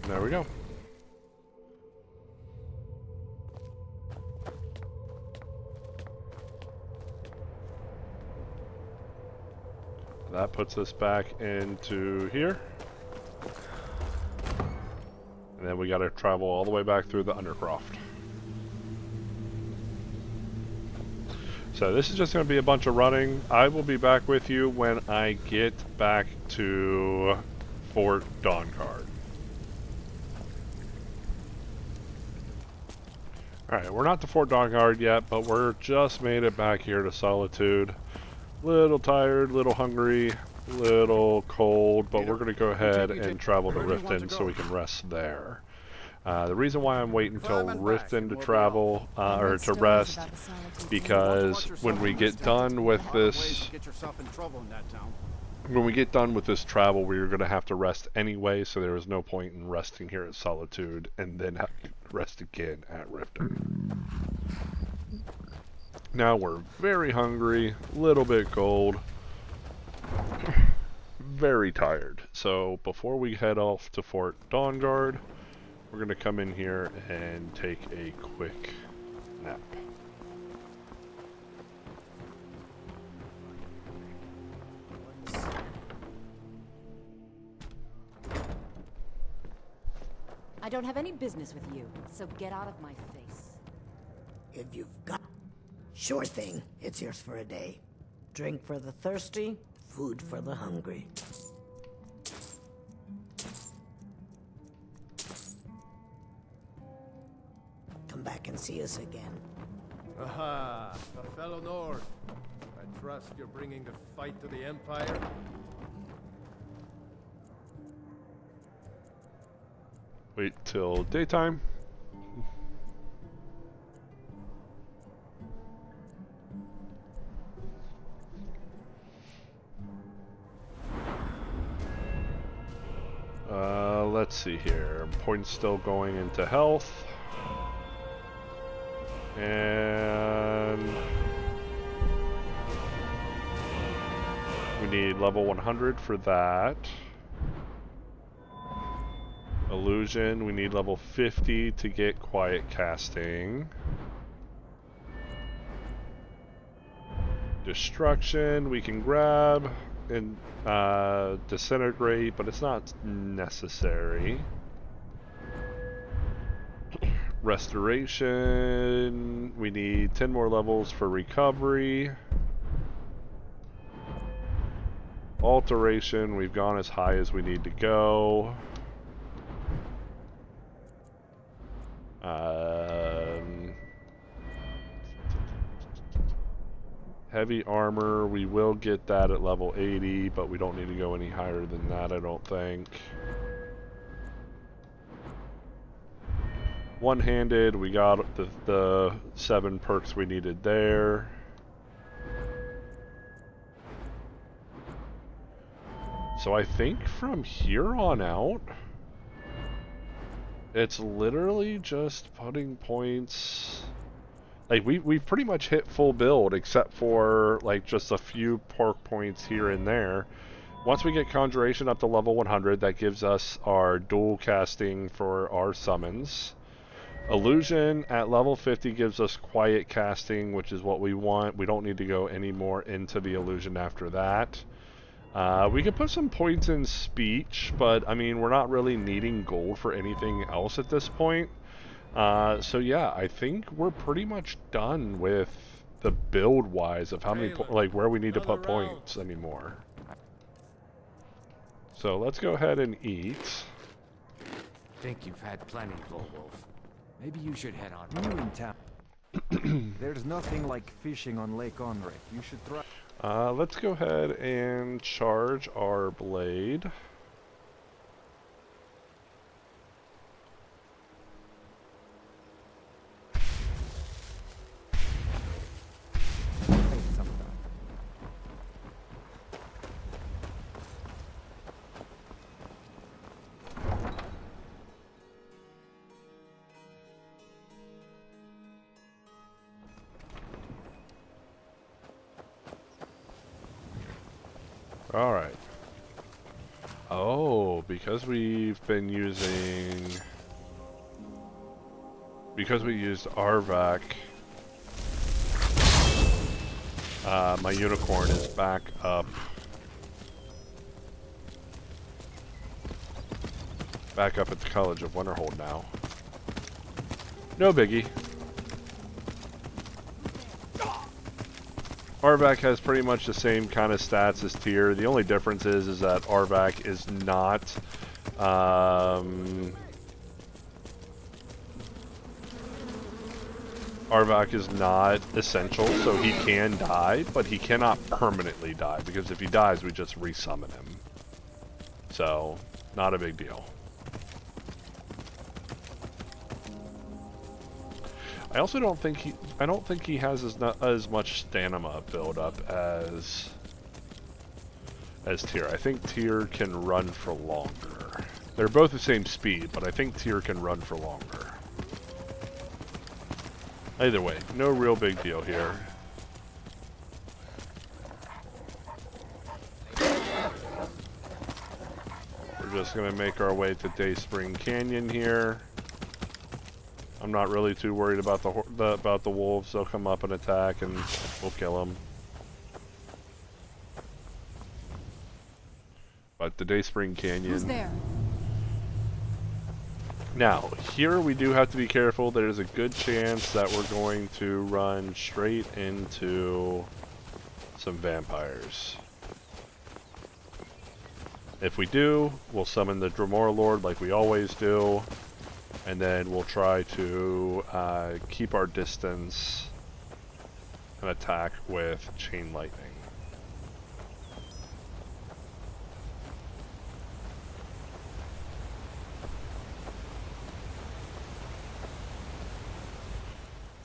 There we go. That puts us back into here. And then we gotta travel all the way back through the Undercroft. So this is just gonna be a bunch of running. I will be back with you when I get back to Fort Dawnguard. Alright, we're not to Fort Dawnguard yet, but we're just made it back here to Solitude. Little tired, little hungry, little cold, but we're going to go ahead and travel to Riften so we can rest there. The reason why I'm waiting until Riften to travel, or to rest, because when we get done with this... When we get done with this travel, we're going to have to rest anyway, so there is no point in resting here at Solitude and then have to rest again at Riften. Now we're very hungry, little bit cold, very tired. So before we head off to Fort Dawnguard, we're going to come in here and take a quick nap. I don't have any business with you, so get out of my face. If you've got... Sure thing. It's yours for a day. Drink for the thirsty, food for the hungry. Come back and see us again. Aha! A fellow Nord. I trust you're bringing the fight to the Empire? Wait till daytime. Let's see here. Points still going into health. And we need level 100 for that. Illusion, we need level 50 to get quiet casting. Destruction, we can grab and disintegrate, but it's not necessary. Restoration, we need 10 more levels for recovery. Alteration, we've gone as high as we need to go. Heavy armor, we will get that at level 80, but we don't need to go any higher than that, I don't think. One-handed, we got the 7 perks we needed there. So I think from here on out, it's literally just putting points. Like we've pretty much hit full build except for like just a few perk points here and there. Once we get Conjuration up to level 100, that gives us our dual casting for our summons. Illusion at level 50 gives us quiet casting, which is what we want. We don't need to go any more into the illusion after that. We could put some points in speech, but I mean, we're not really needing gold for anything else at this point. So yeah, I think we're pretty much done with the build-wise of how many, like where we need to put points anymore. So let's go ahead and eat. Think you've had plenty, Volwolf. Maybe you should head on. New in town. There's nothing like fishing on Lake Onrek. You should try. Let's go ahead and charge our blade. Alright. Oh, because we've been using... Because we used Arvak, my unicorn is back up. Back up at the College of Winterhold now. No biggie. Arvak has pretty much the same kind of stats as Tyr. The only difference is that Arvak is not Arvak is not essential, so he can die, but he cannot permanently die, because if he dies, we just resummon him. So, not a big deal. I also don't think he has as much stamina build up as Tyr. I think Tyr can run for longer. They're both the same speed, but I think Tyr can run for longer. Either way, no real big deal here. We're just gonna make our way to Dayspring Canyon here. I'm not really too worried about the wolves. They'll come up and attack, and we'll kill them. But the Dayspring Canyon. Who's there? Now, here we do have to be careful. There's a good chance that we're going to run straight into some vampires. If we do, we'll summon the Dremora Lord like we always do. And then we'll try to keep our distance and attack with Chain Lightning.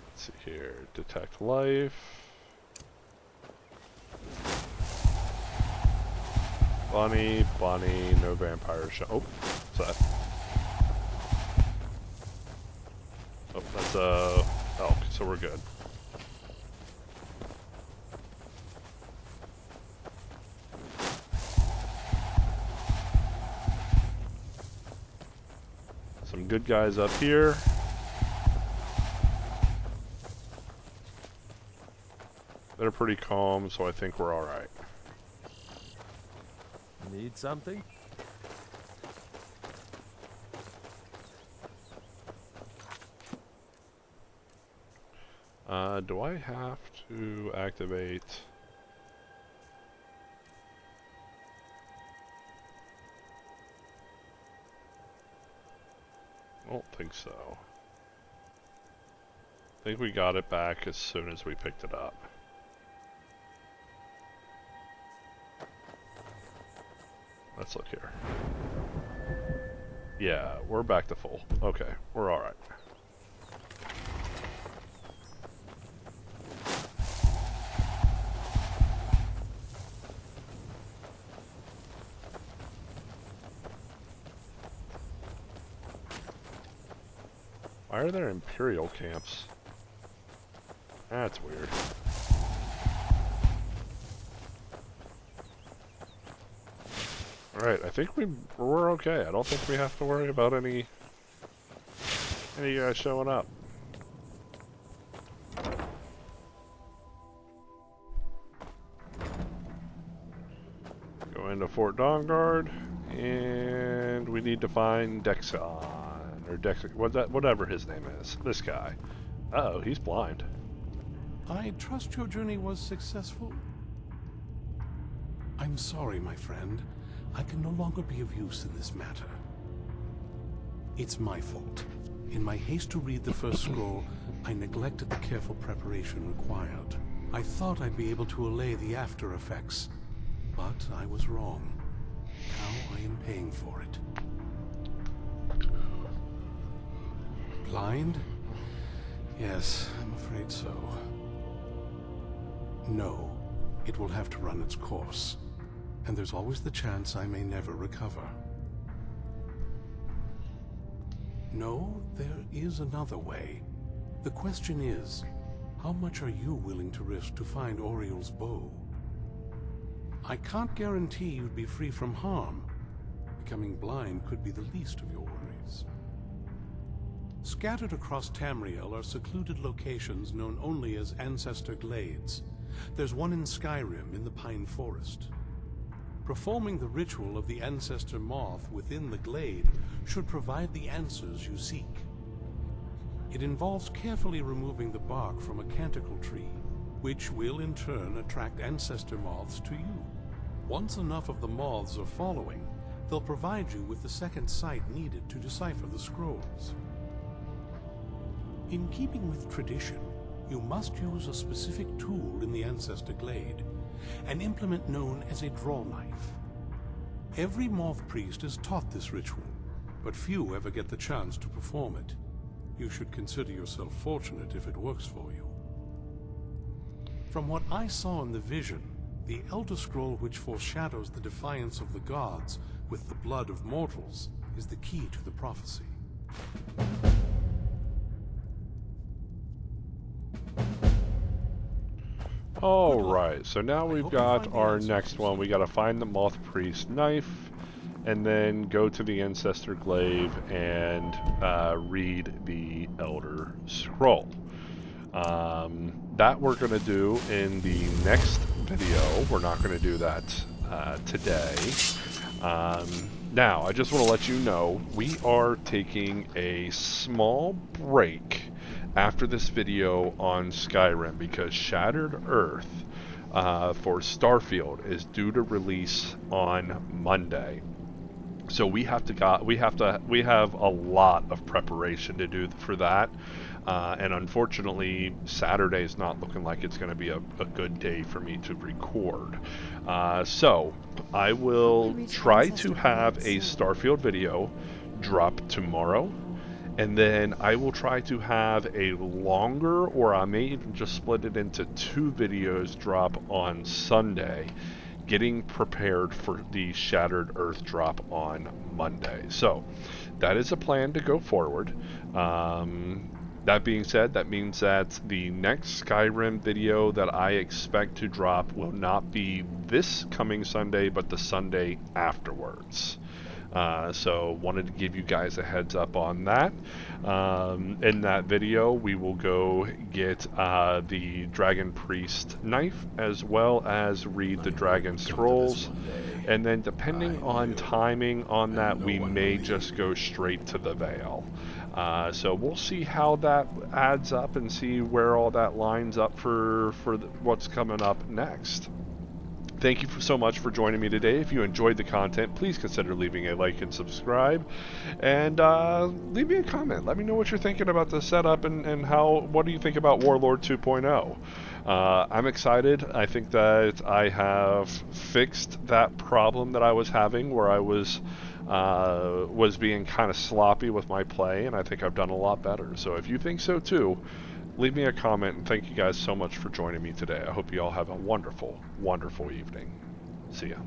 Let's see here. Detect life. Bunny, no vampire show. Oh, what's that? Oh, that's elk, so we're good. Some good guys up here. They're pretty calm, so I think we're alright. Need something? Do I have to activate? I don't think so. I think we got it back as soon as we picked it up. Let's look here. Yeah, we're back to full. Okay, we're alright. Why are there Imperial camps? That's weird. Alright, I think we're okay. I don't think we have to worry about any guys showing up. Go into Fort Dawnguard, and we need to find Dexon. Or whatever his name is. This guy. Uh-oh, he's blind. I trust your journey was successful? I'm sorry, my friend. I can no longer be of use in this matter. It's my fault. In my haste to read the first scroll, I neglected the careful preparation required. I thought I'd be able to allay the after effects, but I was wrong. Now I am paying for it. Blind? Yes, I'm afraid so. No, it will have to run its course. And there's always the chance I may never recover. No, there is another way. The question is, how much are you willing to risk to find Oriel's bow? I can't guarantee you'd be free from harm. Becoming blind could be the least of your worries. Scattered across Tamriel are secluded locations known only as Ancestor Glades. There's one in Skyrim in the Pine Forest. Performing the ritual of the Ancestor Moth within the glade should provide the answers you seek. It involves carefully removing the bark from a canticle tree, which will in turn attract Ancestor Moths to you. Once enough of the moths are following, they'll provide you with the second sight needed to decipher the scrolls. In keeping with tradition, you must use a specific tool in the Ancestor Glade, an implement known as a draw knife. Every moth priest is taught this ritual, but few ever get the chance to perform it. You should consider yourself fortunate if it works for you. From what I saw in the vision, the Elder Scroll which foreshadows the defiance of the gods with the blood of mortals is the key to the prophecy. Alright, so now we've got our next one. We gotta find the Moth Priest knife, and then go to the Ancestor Glaive and read the Elder Scroll. That we're gonna do in the next video. We're not gonna do that today. Now, I just want to let you know, we are taking a small break after this video on Skyrim because Shattered Earth for Starfield is due to release on Monday. So we have a lot of preparation to do for that. And unfortunately, Saturday is not looking like it's going to be a good day for me to record. So I will try to have a Starfield video drop tomorrow. And then I will try to have a longer, or I may even just split it into 2 videos drop on Sunday, getting prepared for the Shattered Earth drop on Monday. So that is a plan to go forward. That being said, that means that the next Skyrim video that I expect to drop will not be this coming Sunday, but the Sunday afterwards. So wanted to give you guys a heads up on that. In that video, we will go get the Dragon Priest knife, as well as read the Dragon Scrolls. And then depending on timing on that, we may just go straight to the Veil. So we'll see how that adds up and see where all that lines up for what's coming up next. Thank you so much for joining me today. If you enjoyed the content, please consider leaving a like and subscribe. And leave me a comment. Let me know what you're thinking about the setup and what do you think about Warlord 2.0. I'm excited. I think that I have fixed that problem that I was having where I was being kind of sloppy with my play, and I think I've done a lot better. So if you think so too, leave me a comment, and thank you guys so much for joining me today. I hope you all have a wonderful, wonderful evening. See ya.